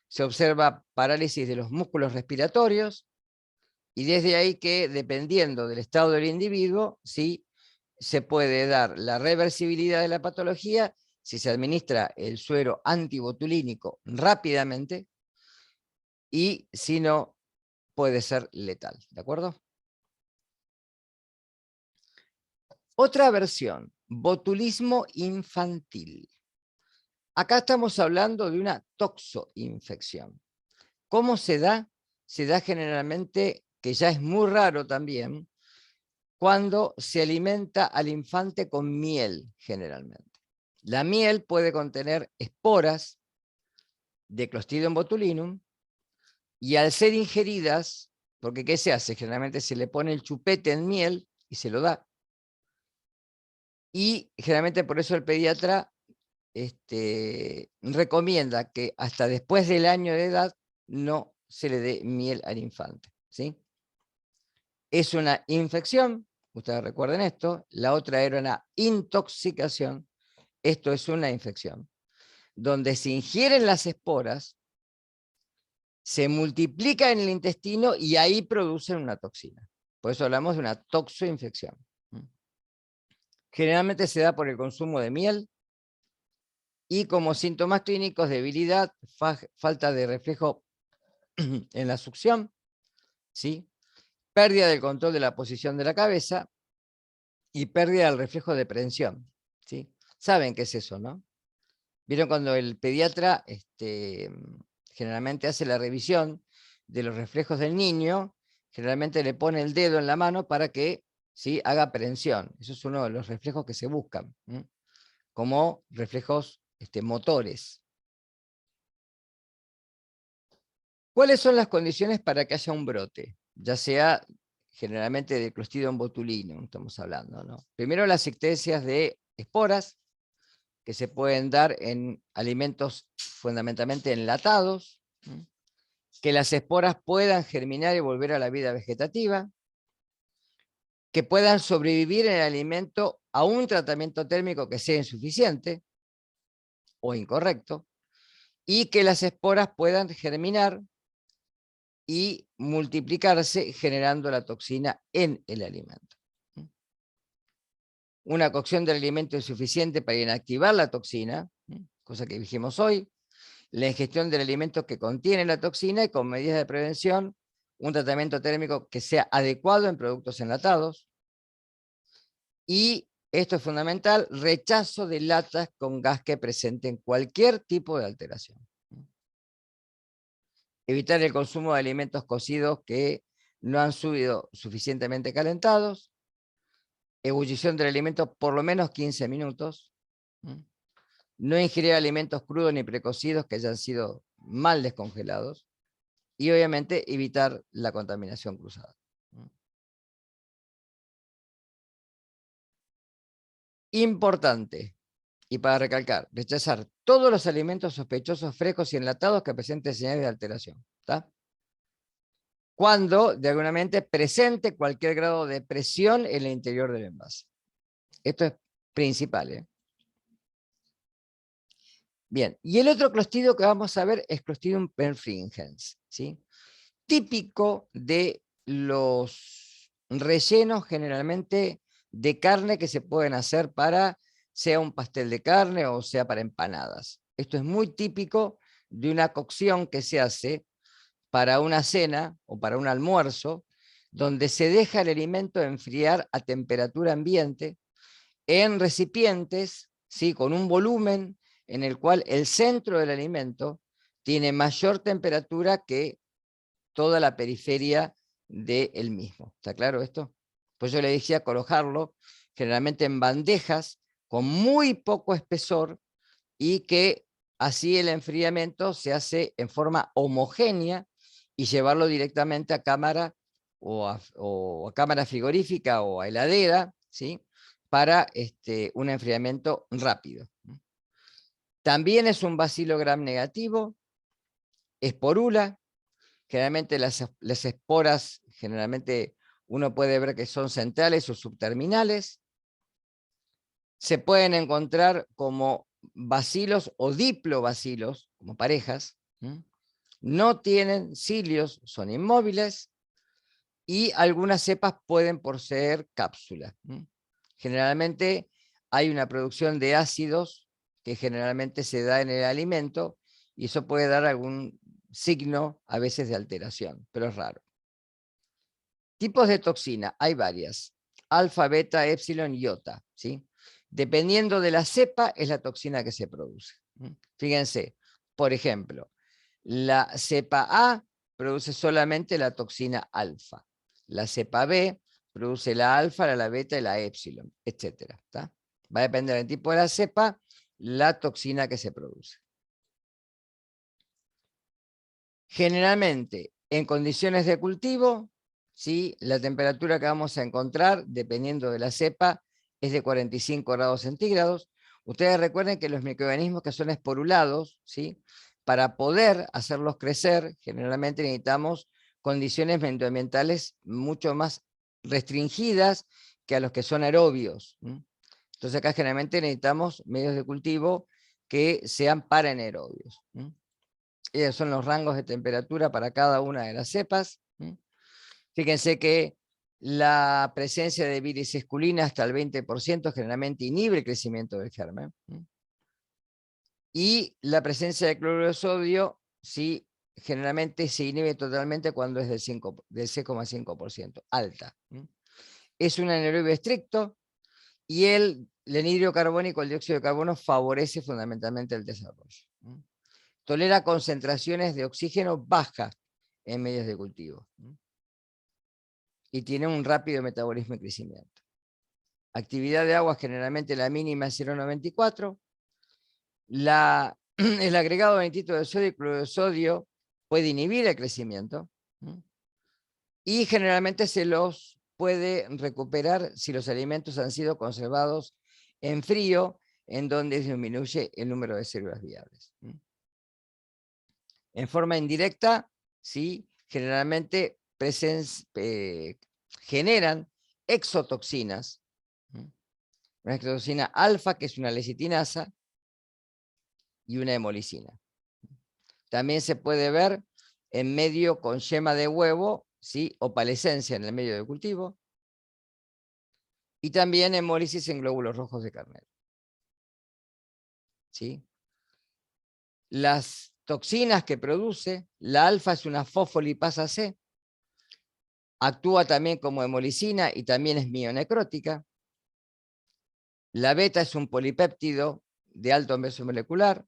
se observa parálisis de los músculos respiratorios, y desde ahí que, dependiendo del estado del individuo, ¿sí?, se puede dar la reversibilidad de la patología si se administra el suero antibotulínico rápidamente, y si no, puede ser letal, ¿de acuerdo? Otra versión, botulismo infantil. Acá estamos hablando de una toxoinfección. ¿Cómo se da? Se da generalmente, que ya es muy raro también, cuando se alimenta al infante con miel, generalmente. La miel puede contener esporas de Clostridium botulinum, y al ser ingeridas, porque ¿qué se hace? Generalmente se le pone el chupete en miel y se lo da. Y generalmente por eso el pediatra recomienda que hasta después del año de edad no se le dé miel al infante, ¿sí? Es una infección, ustedes recuerden esto, la otra era una intoxicación, esto es una infección, donde se ingieren las esporas, se multiplican en el intestino y ahí producen una toxina. Por eso hablamos de una toxoinfección. Generalmente se da por el consumo de miel, y como síntomas clínicos, debilidad, falta de reflejo en la succión, ¿sí?, pérdida del control de la posición de la cabeza y pérdida del reflejo de prehensión, ¿sí? ¿Saben qué es eso, no? ¿Vieron cuando el pediatra generalmente hace la revisión de los reflejos del niño? Generalmente le pone el dedo en la mano para que, ¿sí?, haga prehensión. Eso es uno de los reflejos que se buscan, como reflejos motores. ¿Cuáles son las condiciones para que haya un brote? Ya sea generalmente de Clostridium botulinum, estamos hablando, ¿no? Primero, las existencias de esporas, que se pueden dar en alimentos fundamentalmente enlatados, que las esporas puedan germinar y volver a la vida vegetativa, que puedan sobrevivir en el alimento a un tratamiento térmico que sea insuficiente o incorrecto, y que las esporas puedan germinar y multiplicarse generando la toxina en el alimento. Una cocción del alimento insuficiente para inactivar la toxina, cosa que dijimos hoy, la ingestión del alimento que contiene la toxina, y con medidas de prevención, un tratamiento térmico que sea adecuado en productos enlatados, y esto es fundamental, rechazo de latas con gas que presenten cualquier tipo de alteración. Evitar el consumo de alimentos cocidos que no han sido suficientemente calentados, ebullición del alimento por lo menos 15 minutos, no ingerir alimentos crudos ni precocidos que hayan sido mal descongelados, y obviamente evitar la contaminación cruzada. Importante, y para recalcar, rechazar todos los alimentos sospechosos frescos y enlatados que presenten señales de alteración, ¿está? Cuando, de alguna manera, presente cualquier grado de presión en el interior del envase. Esto es principal, ¿eh? Bien, y el otro Clostridio que vamos a ver es Clostridium perfringens, ¿sí? Típico de los rellenos generalmente de carne que se pueden hacer para, sea un pastel de carne o sea para empanadas. Esto es muy típico de una cocción que se hace para una cena o para un almuerzo, donde se deja el alimento enfriar a temperatura ambiente en recipientes, ¿sí?, con un volumen en el cual el centro del alimento tiene mayor temperatura que toda la periferia del mismo. ¿Está claro esto? Pues yo le decía colocarlo generalmente en bandejas con muy poco espesor, y que así el enfriamiento se hace en forma homogénea, y llevarlo directamente a cámara o a cámara frigorífica o a heladera, ¿sí?, para un enfriamiento rápido. También es un bacilo gram negativo, esporula. Generalmente las esporas, generalmente uno puede ver que son centrales o subterminales. Se pueden encontrar como bacilos o diplobacilos, como parejas, no tienen cilios, son inmóviles, y algunas cepas pueden poseer cápsula. Generalmente hay una producción de ácidos que generalmente se da en el alimento, y eso puede dar algún signo a veces de alteración, pero es raro. Tipos de toxina, hay varias: alfa, beta, epsilon y iota, ¿sí? Dependiendo de la cepa es la toxina que se produce. Fíjense, por ejemplo, la cepa A produce solamente la toxina alfa. La cepa B produce la alfa, la beta y la epsilon, etc. Va a depender del tipo de la cepa, la toxina que se produce. Generalmente, en condiciones de cultivo, ¿sí?, la temperatura que vamos a encontrar, dependiendo de la cepa, es de 45 grados centígrados. Ustedes recuerden que los microorganismos que son esporulados, ¿sí?, para poder hacerlos crecer, generalmente necesitamos condiciones medioambientales mucho más restringidas que a los que son aerobios. Entonces acá generalmente necesitamos medios de cultivo que sean para anaerobios. Esos son los rangos de temperatura para cada una de las cepas. Fíjense que la presencia de bilis esculina hasta el 20% generalmente inhibe el crecimiento del germen. Y la presencia de cloruro de sodio, sí, generalmente se inhibe totalmente cuando es del 6,5%, alta. Es un anaerobio estricto, y el anhídrido carbónico, el dióxido de carbono, favorece fundamentalmente el desarrollo. Tolera concentraciones de oxígeno bajas en medios de cultivo. Y tiene un rápido metabolismo y crecimiento. Actividad de agua generalmente la mínima es 0,94. El agregado de nitrito de sodio y cloruro de sodio puede inhibir el crecimiento. Y generalmente se los puede recuperar si los alimentos han sido conservados en frío, en donde disminuye el número de células viables. En forma indirecta, ¿sí?, generalmente generan exotoxinas. Una exotoxina alfa, que es una lecitinasa, y una hemolicina. También se puede ver en medio con yema de huevo, ¿sí?, opalescencia en el medio de cultivo, y también hemólisis en glóbulos rojos de carnero. ¿Sí? Las toxinas que produce, la alfa es una fosfolipasa C, actúa también como hemolicina y también es mionecrótica. La beta es un polipéptido de alto peso molecular.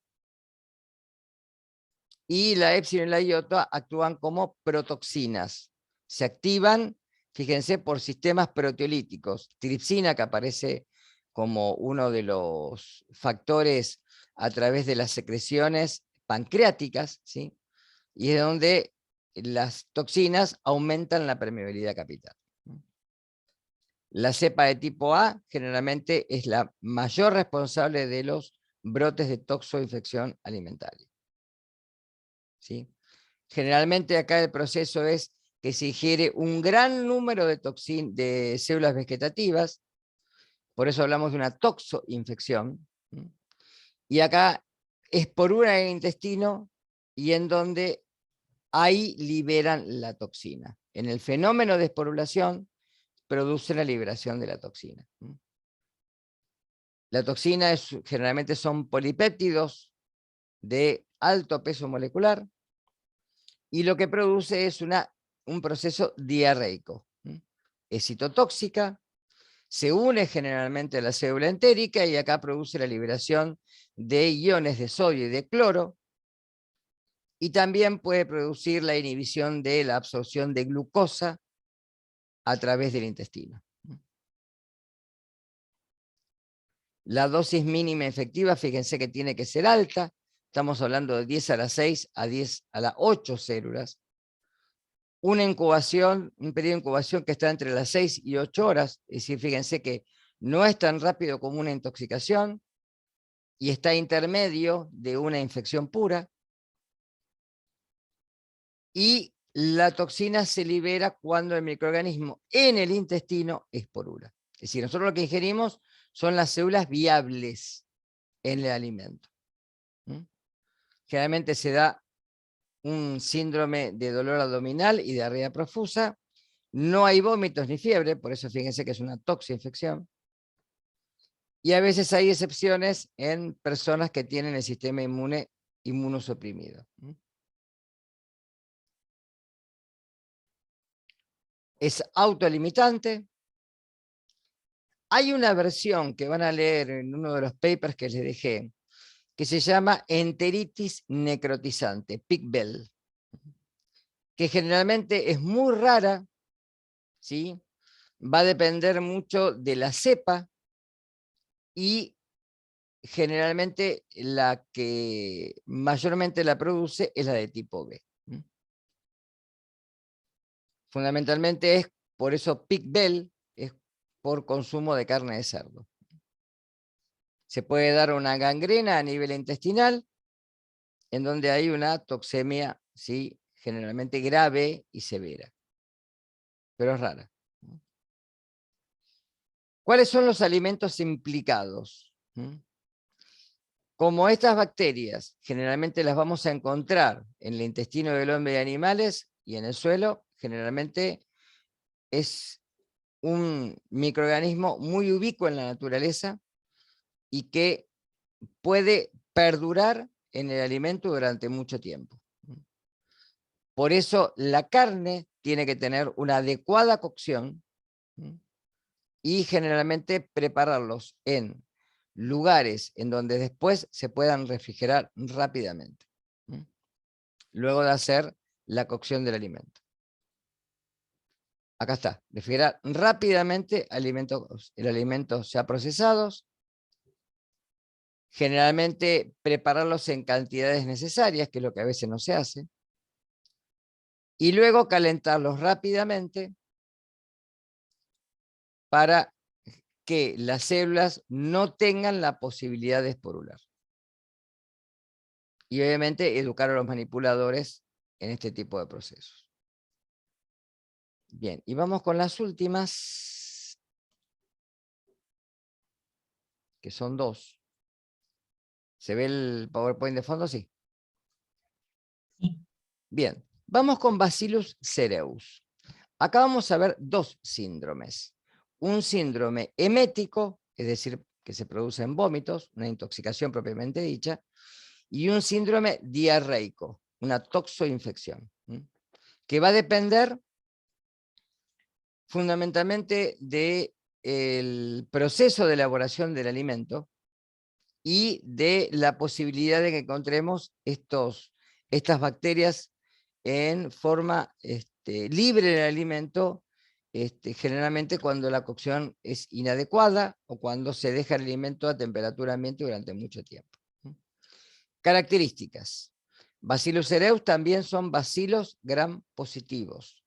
Y la epsilon y la iota actúan como protoxinas. Se activan, fíjense, por sistemas proteolíticos. Tripsina, que aparece como uno de los factores a través de las secreciones pancreáticas, ¿sí?, y es donde las toxinas aumentan la permeabilidad capital. La cepa de tipo A generalmente es la mayor responsable de los brotes de toxoinfección alimentaria. ¿Sí? Generalmente acá el proceso es que se ingiere un gran número de células vegetativas, por eso hablamos de una toxoinfección, y acá es por una en el intestino, y en donde ahí liberan la toxina. En el fenómeno de esporulación produce la liberación de la toxina. La toxina generalmente son polipéptidos de alto peso molecular, y lo que produce es un proceso diarreico. Es citotóxica, se une generalmente a la célula entérica, y acá produce la liberación de iones de sodio y de cloro, y también puede producir la inhibición de la absorción de glucosa a través del intestino. La dosis mínima efectiva, fíjense que tiene que ser alta, estamos hablando de 10 a la 6 a 10 a la 8 células. Una incubación, un periodo de incubación que está entre las 6 y 8 horas, es decir, fíjense que no es tan rápido como una intoxicación, y está intermedio de una infección pura. Y la toxina se libera cuando el microorganismo en el intestino esporula. Es decir, nosotros lo que ingerimos son las células viables. en el alimento. Generalmente se da un síndrome de dolor abdominal y diarrea profusa. No hay vómitos ni fiebre, por eso fíjense que es una toxinfección. Y a veces hay excepciones en personas que tienen el sistema inmune inmunosuprimido. Es autolimitante. Hay una versión que van a leer en uno de los papers que les dejé, que se llama enteritis necrotizante, PICBEL, que generalmente es muy rara, ¿sí? Va a depender mucho de la cepa y generalmente la que mayormente la produce es la de tipo B. Fundamentalmente es, por eso PICBEL es por consumo de carne de cerdo. Se puede dar una gangrena a nivel intestinal, en donde hay una toxemia, ¿sí? Generalmente grave y severa, pero es rara. ¿Cuáles son los alimentos implicados? Como estas bacterias generalmente las vamos a encontrar en el intestino del hombre y animales y en el suelo, generalmente es un microorganismo muy ubicuo en la naturaleza y que puede perdurar en el alimento durante mucho tiempo. Por eso la carne tiene que tener una adecuada cocción y generalmente prepararlos en lugares en donde después se puedan refrigerar rápidamente, luego de hacer la cocción del alimento. Acá está, refrigerar rápidamente el alimento ya procesados, generalmente prepararlos en cantidades necesarias, que es lo que a veces no se hace, y luego calentarlos rápidamente para que las células no tengan la posibilidad de esporular. Y obviamente educar a los manipuladores en este tipo de procesos. Bien, y vamos con las últimas, que son dos. ¿Se ve el PowerPoint de fondo? Sí. Bien, vamos con Bacillus cereus. Acá vamos a ver dos síndromes. Un síndrome emético, es decir, que se produce en vómitos, una intoxicación propiamente dicha, y un síndrome diarreico, una toxoinfección, que va a depender fundamentalmente del proceso de elaboración del alimento y de la posibilidad de que encontremos estas bacterias en forma libre del alimento, generalmente cuando la cocción es inadecuada o cuando se deja el alimento a temperatura ambiente durante mucho tiempo. Características. Bacillus cereus también son bacilos gram positivos,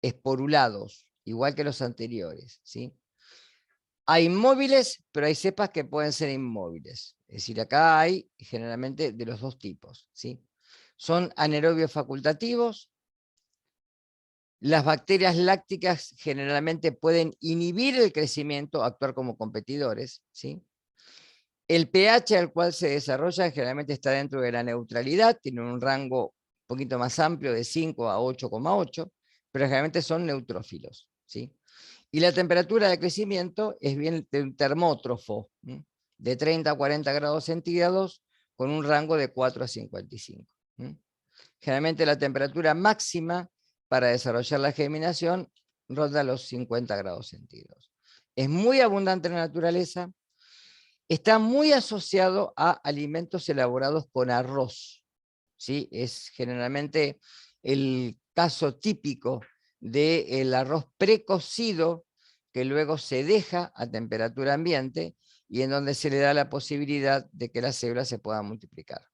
esporulados, igual que los anteriores, ¿sí? Hay móviles, pero hay cepas que pueden ser inmóviles. Es decir, acá hay generalmente de los dos tipos, ¿sí? Son anaerobios facultativos. Las bacterias lácticas generalmente pueden inhibir el crecimiento, actuar como competidores, ¿sí? El pH al cual se desarrolla generalmente está dentro de la neutralidad, tiene un rango un poquito más amplio de 5 a 8,8, pero generalmente son neutrófilos, ¿sí? Y la temperatura de crecimiento es bien de un termótrofo, de 30 a 40 grados centígrados, con un rango de 4 a 55. Generalmente la temperatura máxima para desarrollar la germinación ronda los 50 grados centígrados. Es muy abundante en la naturaleza. Está muy asociado a alimentos elaborados con arroz, ¿sí? Es generalmente el caso típico del arroz precocido que luego se deja a temperatura ambiente y en donde se le da la posibilidad de que las células se puedan multiplicar.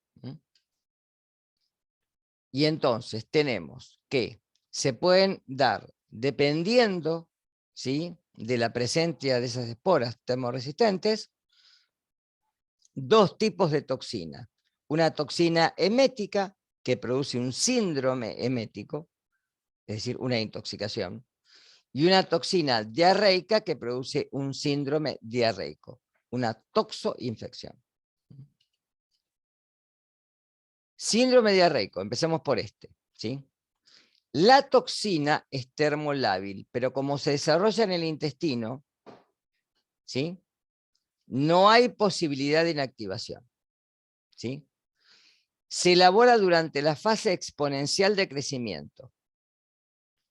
Y entonces tenemos que se pueden dar, dependiendo, ¿sí?, de la presencia de esas esporas termorresistentes, dos tipos de toxina. Una toxina emética que produce un síndrome emético, es decir, una intoxicación, y una toxina diarreica que produce un síndrome diarreico, una toxoinfección. Síndrome diarreico, empecemos por este, ¿sí? La toxina es termolábil, pero como se desarrolla en el intestino, ¿sí? No hay posibilidad de inactivación, ¿sí? Se elabora durante la fase exponencial de crecimiento.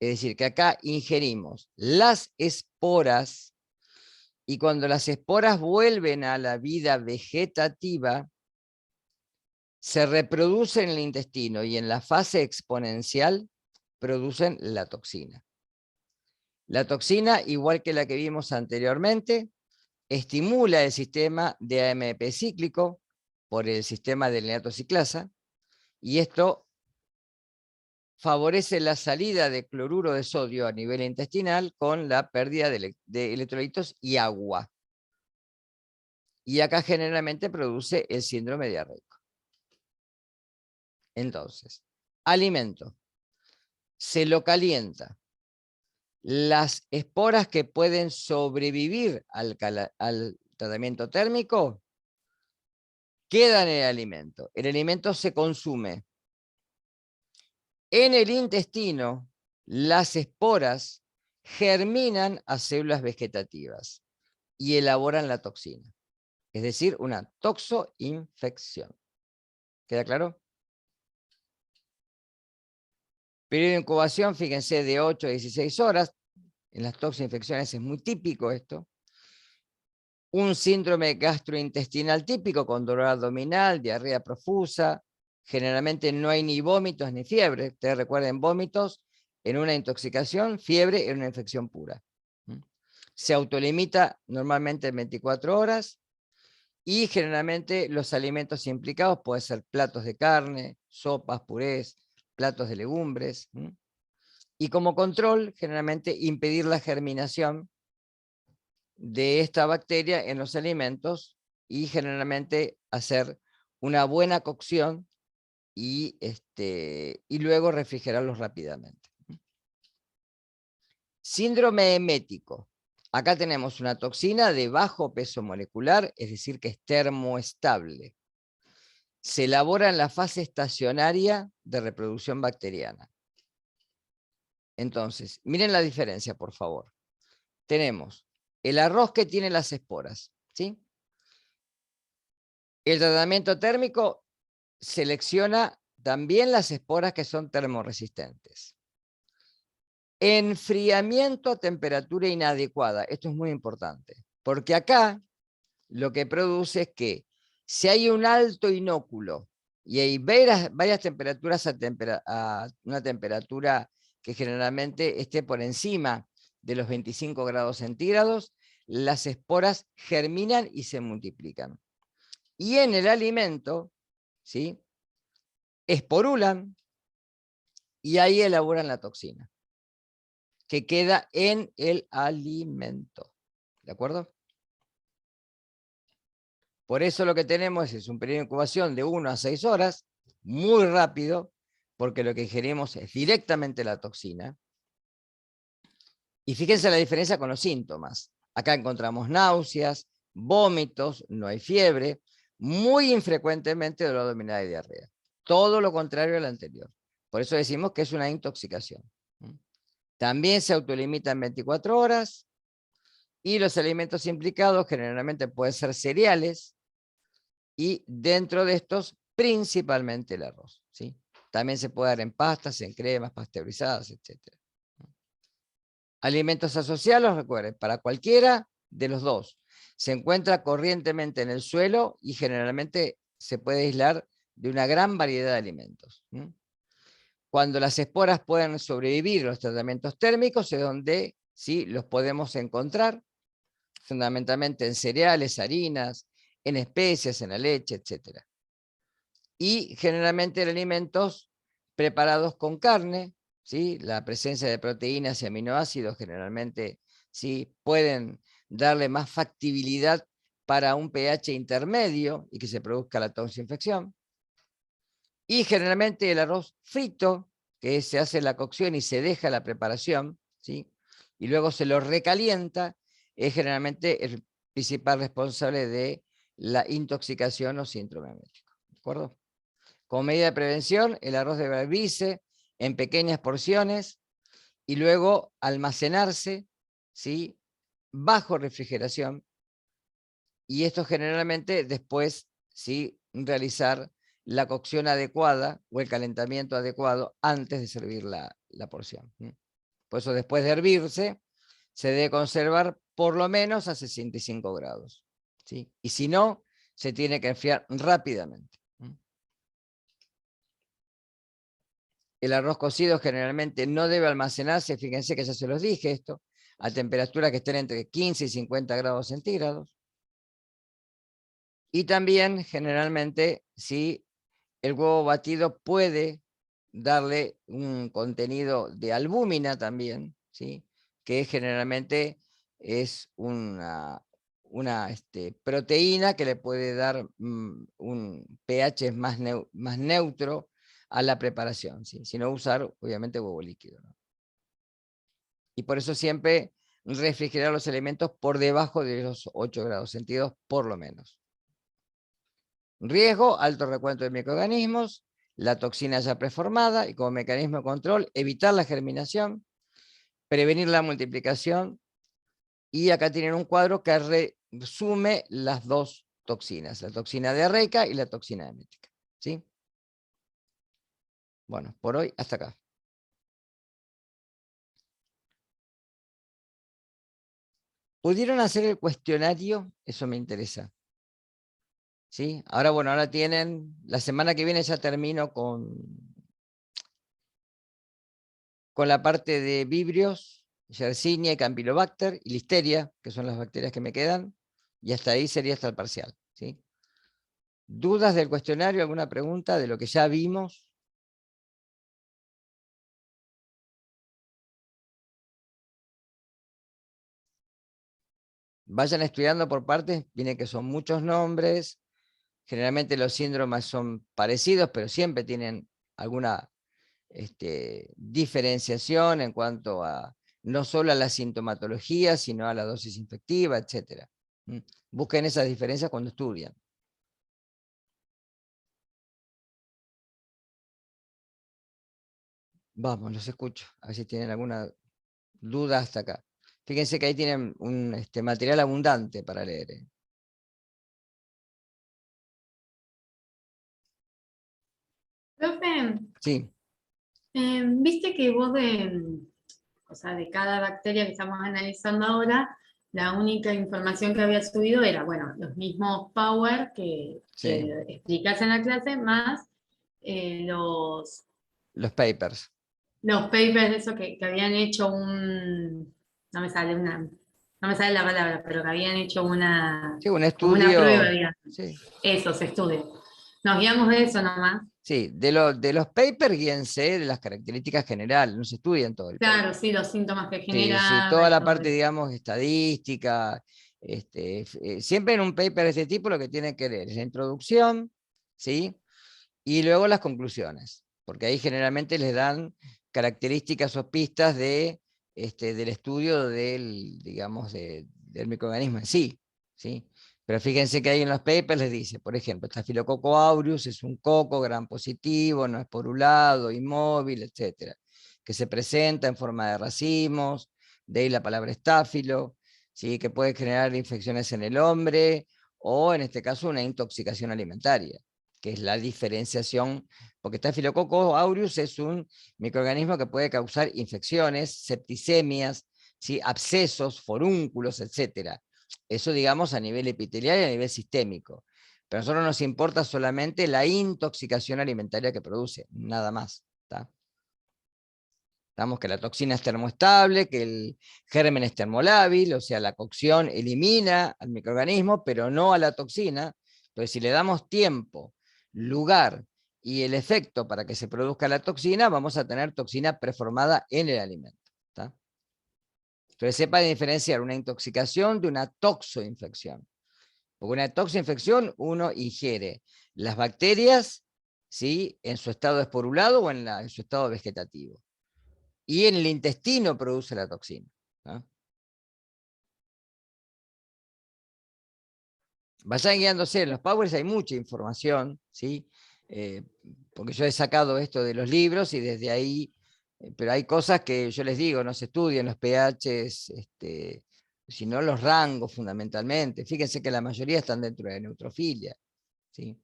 Es decir, que acá ingerimos las esporas y cuando las esporas vuelven a la vida vegetativa, se reproducen en el intestino y en la fase exponencial producen la toxina. La toxina, igual que la que vimos anteriormente, estimula el sistema de AMP cíclico por el sistema de lenatociclasa y esto favorece la salida de cloruro de sodio a nivel intestinal con la pérdida de electrolitos y agua. Y acá generalmente produce el síndrome diarreico. Entonces, alimento. Se lo calienta. Las esporas que pueden sobrevivir al tratamiento térmico quedan en el alimento. El alimento se consume. En el intestino, las esporas germinan a células vegetativas y elaboran la toxina. Es decir, una toxoinfección. ¿Queda claro? Periodo de incubación, fíjense, de 8 a 16 horas. En las toxoinfecciones es muy típico esto. Un síndrome gastrointestinal típico con dolor abdominal, diarrea profusa. Generalmente no hay ni vómitos ni fiebre. Ustedes recuerden, vómitos en una intoxicación, fiebre en una infección pura. Se autolimita normalmente en 24 horas y generalmente los alimentos implicados pueden ser platos de carne, sopas, purés, platos de legumbres. Y como control, generalmente impedir la germinación de esta bacteria en los alimentos y generalmente hacer una buena cocción y luego refrigerarlos rápidamente. Síndrome emético. Acá tenemos una toxina de bajo peso molecular, es decir, que es termoestable. Se elabora en la fase estacionaria de reproducción bacteriana. Entonces, miren la diferencia, por favor. Tenemos el arroz que tiene las esporas, ¿sí? El tratamiento térmico selecciona también las esporas que son termorresistentes. Enfriamiento a temperatura inadecuada. Esto es muy importante, porque acá lo que produce es que si hay un alto inóculo y hay varias temperaturas a una temperatura que generalmente esté por encima de los 25 grados centígrados, las esporas germinan y se multiplican. Y en el alimento, ¿sí?, esporulan y ahí elaboran la toxina, que queda en el alimento. ¿De acuerdo? Por eso lo que tenemos es un periodo de incubación de 1 a 6 horas, muy rápido, porque lo que ingerimos es directamente la toxina. Y fíjense la diferencia con los síntomas. Acá encontramos náuseas, vómitos, no hay fiebre, muy infrecuentemente dolor abdominal y diarrea. Todo lo contrario al anterior. Por eso decimos que es una intoxicación. También se autolimita en 24 horas y los alimentos implicados generalmente pueden ser cereales y dentro de estos principalmente el arroz, ¿sí? También se puede dar en pastas, en cremas, pasteurizadas, etc. Alimentos asociados, recuerden, para cualquiera de los dos. Se encuentra corrientemente en el suelo y generalmente se puede aislar de una gran variedad de alimentos. Cuando las esporas pueden sobrevivir los tratamientos térmicos es donde sí los podemos encontrar, fundamentalmente en cereales, harinas, en especias, en la leche, etc. Y generalmente en alimentos preparados con carne, ¿sí? La presencia de proteínas y aminoácidos generalmente ¿sí?, pueden darle más factibilidad para un pH intermedio y que se produzca la toxinfección. Y generalmente el arroz frito, que se hace la cocción y se deja la preparación, ¿sí?, y luego se lo recalienta, es generalmente el principal responsable de la intoxicación o síndrome emético. ¿De acuerdo? Como medida de prevención, el arroz debe hervirse en pequeñas porciones y luego almacenarse, ¿sí?, bajo refrigeración, y esto generalmente después, ¿sí?, realizar la cocción adecuada o el calentamiento adecuado antes de servir la porción. Por eso después de hervirse, se debe conservar por lo menos a 65 grados. ¿Sí? Y si no, se tiene que enfriar rápidamente. El arroz cocido generalmente no debe almacenarse, fíjense que ya se los dije esto, a temperaturas que estén entre 15 y 50 grados centígrados. Y también generalmente, si el huevo batido puede darle un contenido de albúmina también, ¿sí?, que generalmente es una proteína que le puede dar un pH más neutro a la preparación, ¿sí?, si no usar obviamente huevo líquido, ¿no? Y por eso siempre refrigerar los alimentos por debajo de los 8 grados centígrados por lo menos. Riesgo, alto recuento de microorganismos, la toxina ya preformada y como mecanismo de control, evitar la germinación, prevenir la multiplicación, y acá tienen un cuadro que resume las dos toxinas, la toxina diarreica y la toxina emética. ¿Sí? Bueno, por hoy hasta acá. ¿Pudieron hacer el cuestionario? Eso me interesa. ¿Sí? Ahora, bueno, ahora tienen, la semana que viene ya termino con la parte de vibrios, Yersinia y Campylobacter y Listeria, que son las bacterias que me quedan, y hasta ahí sería hasta el parcial. ¿Sí? ¿Dudas del cuestionario? ¿Alguna pregunta de lo que ya vimos? Vayan estudiando por partes, viene que son muchos nombres, generalmente los síndromes son parecidos, pero siempre tienen alguna diferenciación en cuanto a no solo a la sintomatología, sino a la dosis infectiva, etc. Busquen esas diferencias cuando estudian. Vamos, los escucho, a ver si tienen alguna duda hasta acá. Fíjense que ahí tienen un material abundante para leer. Profe, Sí, viste que vos o sea, de cada bacteria que estamos analizando ahora, la única información que había subido era, bueno, los mismos power que sí, explicás en la clase, más los papers. los papers de eso que habían hecho no me sale no me sale la palabra, pero que habían hecho Sí, un como una prueba, estudio, digamos. sí, Esos estudios. Nos guiamos de eso nomás. sí, de los papers guíense de las características generales, no se estudian todo el paper. Claro, sí, los síntomas que Sí, sí, generaba toda y la todo parte, eso. digamos, estadística. Siempre en un paper de este tipo lo que tienen que leer es la introducción, ¿sí? Y luego las conclusiones, porque ahí generalmente les dan características o pistas del estudio digamos, del microorganismo en sí, ¿sí? Pero fíjense que ahí en los papers les dice, por ejemplo, Staphylococcus aureus es un coco gram positivo, no esporulado, inmóvil, etcétera, que se presenta en forma de racimos, de ahí la palabra estáfilo, ¿sí?, que puede generar infecciones en el hombre, o en este caso una intoxicación alimentaria, que es la diferenciación, porque Staphylococcus aureus es un microorganismo que puede causar infecciones, septicemias, ¿sí?, abscesos, forúnculos, etc. Eso, digamos, a nivel epitelial y a nivel sistémico. Pero a nosotros nos importa solamente la intoxicación alimentaria que produce, nada más. ¿Tá? Estamos que la toxina es termoestable, que el germen es termolábil, o sea, la cocción elimina al microorganismo, pero no a la toxina. Entonces, si le damos tiempo, lugar y el efecto para que se produzca la toxina, vamos a tener toxina preformada en el alimento. ¿Tá? Entonces, sepa diferenciar una intoxicación de una toxoinfección. Porque una toxoinfección uno ingiere las bacterias, ¿sí?, en su estado esporulado o en su estado vegetativo. Y en el intestino produce la toxina. ¿No? Vayan guiándose, en los powers hay mucha información, ¿sí? porque yo he sacado esto de los libros y desde ahí, pero hay cosas que yo les digo, no se estudian los pHs, sino los rangos fundamentalmente. Fíjense que la mayoría están dentro de neutrofilia, ¿sí?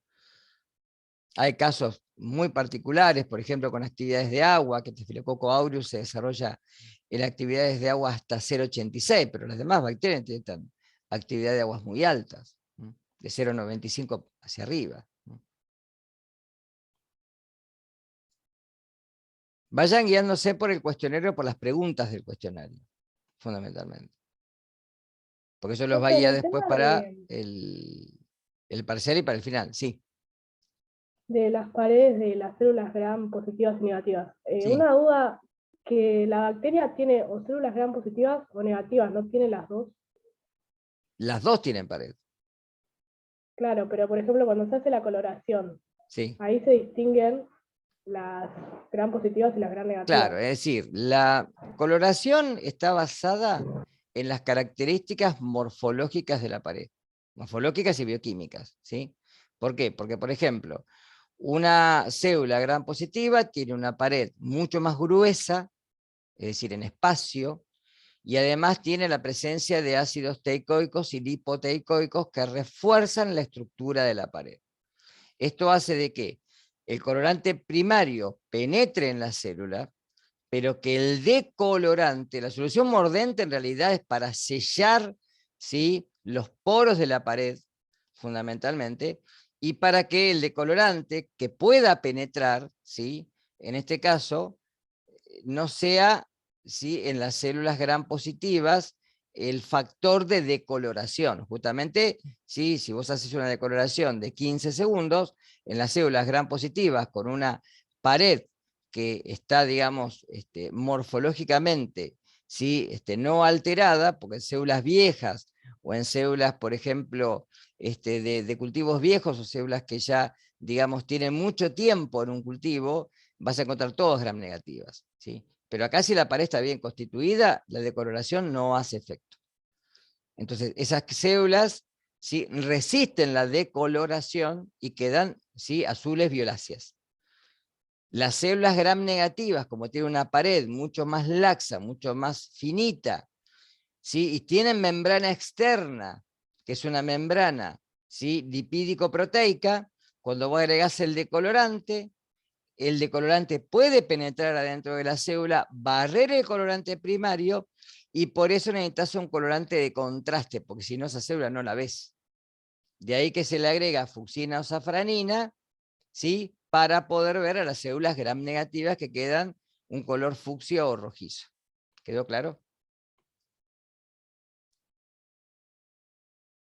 Hay casos muy particulares, por ejemplo, con actividades de agua, que Staphylococcus aureus se desarrolla en actividades de agua hasta 0,86, pero las demás bacterias tienen actividad de aguas muy altas, ¿no? De 0,95 hacia arriba, ¿no? Vayan guiándose por el cuestionario, por las preguntas del cuestionario, fundamentalmente. Porque eso los va a Profe, en guiar el después tema para el parcial y para el final, sí. de las paredes de las células gram positivas y negativas, Sí. una duda, que la bacteria tiene o células gram positivas o negativas, ¿no tiene las dos? Las dos tienen pared, Claro, pero por ejemplo cuando se hace la coloración, sí. ahí se distinguen las gram positivas y las gram negativas. Claro, es decir, la coloración está basada en las características morfológicas de la pared, morfológicas y bioquímicas, ¿sí? ¿Por qué? Porque, por ejemplo, una célula gram positiva tiene una pared mucho más gruesa, es decir, en espacio, y además tiene la presencia de ácidos teicoicos y lipoteicoicos que refuerzan la estructura de la pared. Esto hace de que el colorante primario penetre en la célula, pero que el decolorante, la solución mordente en realidad es para sellar, ¿sí?, los poros de la pared, fundamentalmente, y para que el decolorante que pueda penetrar, ¿sí?, en este caso, no sea, ¿sí?, en las células gram positivas el factor de decoloración. Justamente, ¿sí?, si vos haces una decoloración de 15 segundos, en las células gram positivas con una pared que está, digamos, morfológicamente, ¿sí?, no alterada, porque en células viejas o en células, por ejemplo, de cultivos viejos o células que ya, digamos, tienen mucho tiempo en un cultivo, vas a encontrar todas gram negativas, ¿sí? Pero acá si la pared está bien constituida, la decoloración no hace efecto. Entonces, esas células, ¿sí?, resisten la decoloración y quedan, ¿sí?, azules violáceas. Las células gram negativas, como tienen una pared mucho más laxa, mucho más finita, ¿sí?, y tienen membrana externa, que es una membrana, ¿sí?, lipídico-proteica, cuando vos agregás el decolorante puede penetrar adentro de la célula, barrer el colorante primario, y por eso necesitas un colorante de contraste, porque si no esa célula no la ves. De ahí que se le agrega fucsina o safranina, ¿sí?, para poder ver a las células gram negativas que quedan un color fucsia o rojizo. ¿Quedó claro?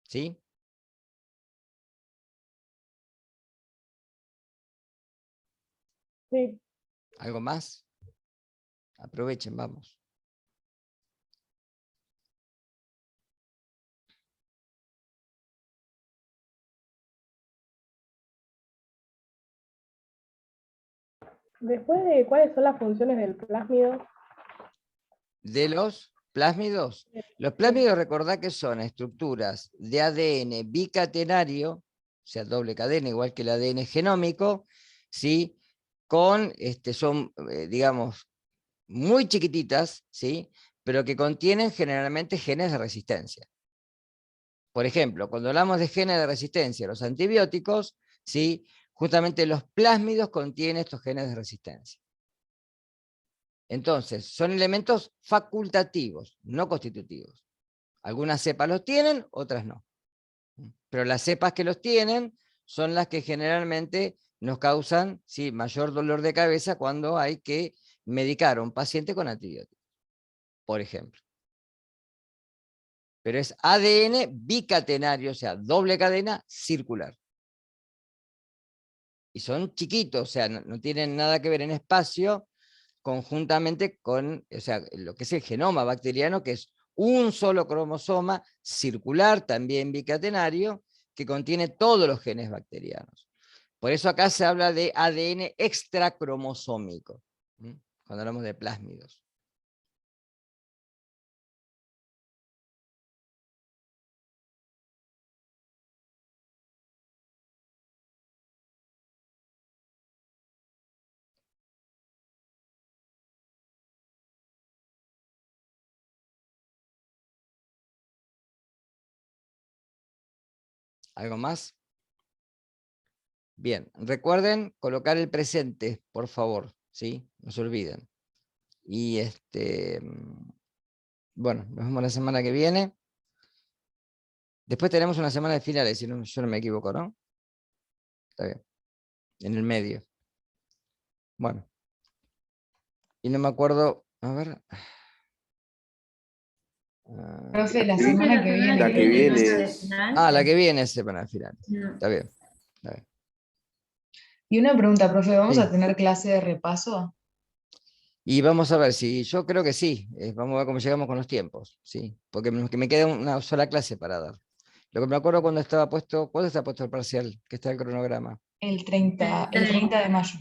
¿Sí? Sí, ¿Algo más? Aprovechen, vamos. después de cuáles son las funciones del plásmido. De los plásmidos. Los plásmidos, recordad que son estructuras de ADN bicatenario, o sea, doble cadena, igual que el ADN genómico, ¿sí?, con, son, digamos, muy chiquititas, ¿sí?, pero que contienen generalmente genes de resistencia. Por ejemplo, cuando hablamos de genes de resistencia a los antibióticos, ¿sí?, justamente los plásmidos contienen estos genes de resistencia. Entonces, son elementos facultativos, no constitutivos. Algunas cepas los tienen, otras no. Pero las cepas que los tienen son las que generalmente nos causan, ¿sí?, mayor dolor de cabeza cuando hay que medicar a un paciente con antibióticos, por ejemplo. Pero es ADN bicatenario, o sea, doble cadena circular. Y son chiquitos, o sea, no tienen nada que ver en espacio conjuntamente con, o sea, lo que es el genoma bacteriano, que es un solo cromosoma circular, también bicatenario, que contiene todos los genes bacterianos. Por eso acá se habla de ADN extracromosómico, cuando hablamos de plásmidos. ¿Algo más? Bien, recuerden colocar el presente, por favor, ¿sí? No se olviden. Y bueno, nos vemos la semana que viene. Después tenemos una semana de finales, si no, yo no me equivoco, ¿no? Está bien. En el medio. Bueno. Y no me acuerdo, a ver. Profe, la Creo que semana la que semana viene. La que viene viene no es- de final. Ah, la que viene es semana de finales. No. Está bien. Está bien. Y una pregunta, profe, ¿vamos Sí. a tener clase de repaso? Y vamos a ver si, yo creo que sí, vamos a ver cómo llegamos con los tiempos, ¿sí? Porque que me queda una sola clase para dar. Lo que me acuerdo cuando estaba puesto, ¿cuándo está puesto el parcial? Que está el cronograma. El 30 de mayo.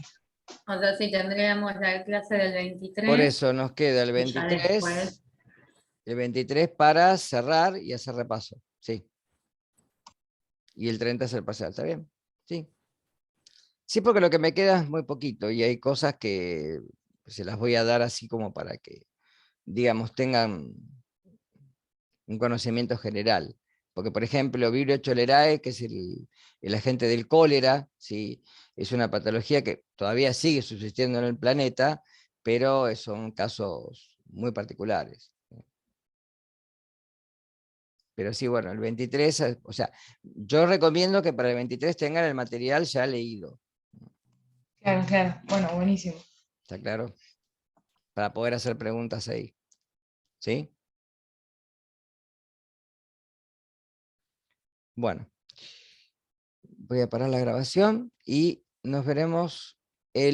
O sea, sí, tendríamos la clase del 23. Por eso nos queda el y ya 23, después- el 23 para cerrar y hacer repaso, sí. Y el 30 es el parcial, ¿está bien? Sí. Sí, porque lo que me queda es muy poquito y hay cosas que se las voy a dar así como para que, digamos, tengan un conocimiento general. Porque, por ejemplo, Vibrio cholerae, que es el agente del cólera, ¿sí? Es una patología que todavía sigue subsistiendo en el planeta, pero son casos muy particulares. Pero sí, bueno, el 23, o sea, yo recomiendo que para el 23 tengan el material ya leído, Claro, claro. Bueno, buenísimo. ¿está claro? Para poder hacer preguntas ahí. ¿Sí? Bueno, voy a parar la grabación y nos veremos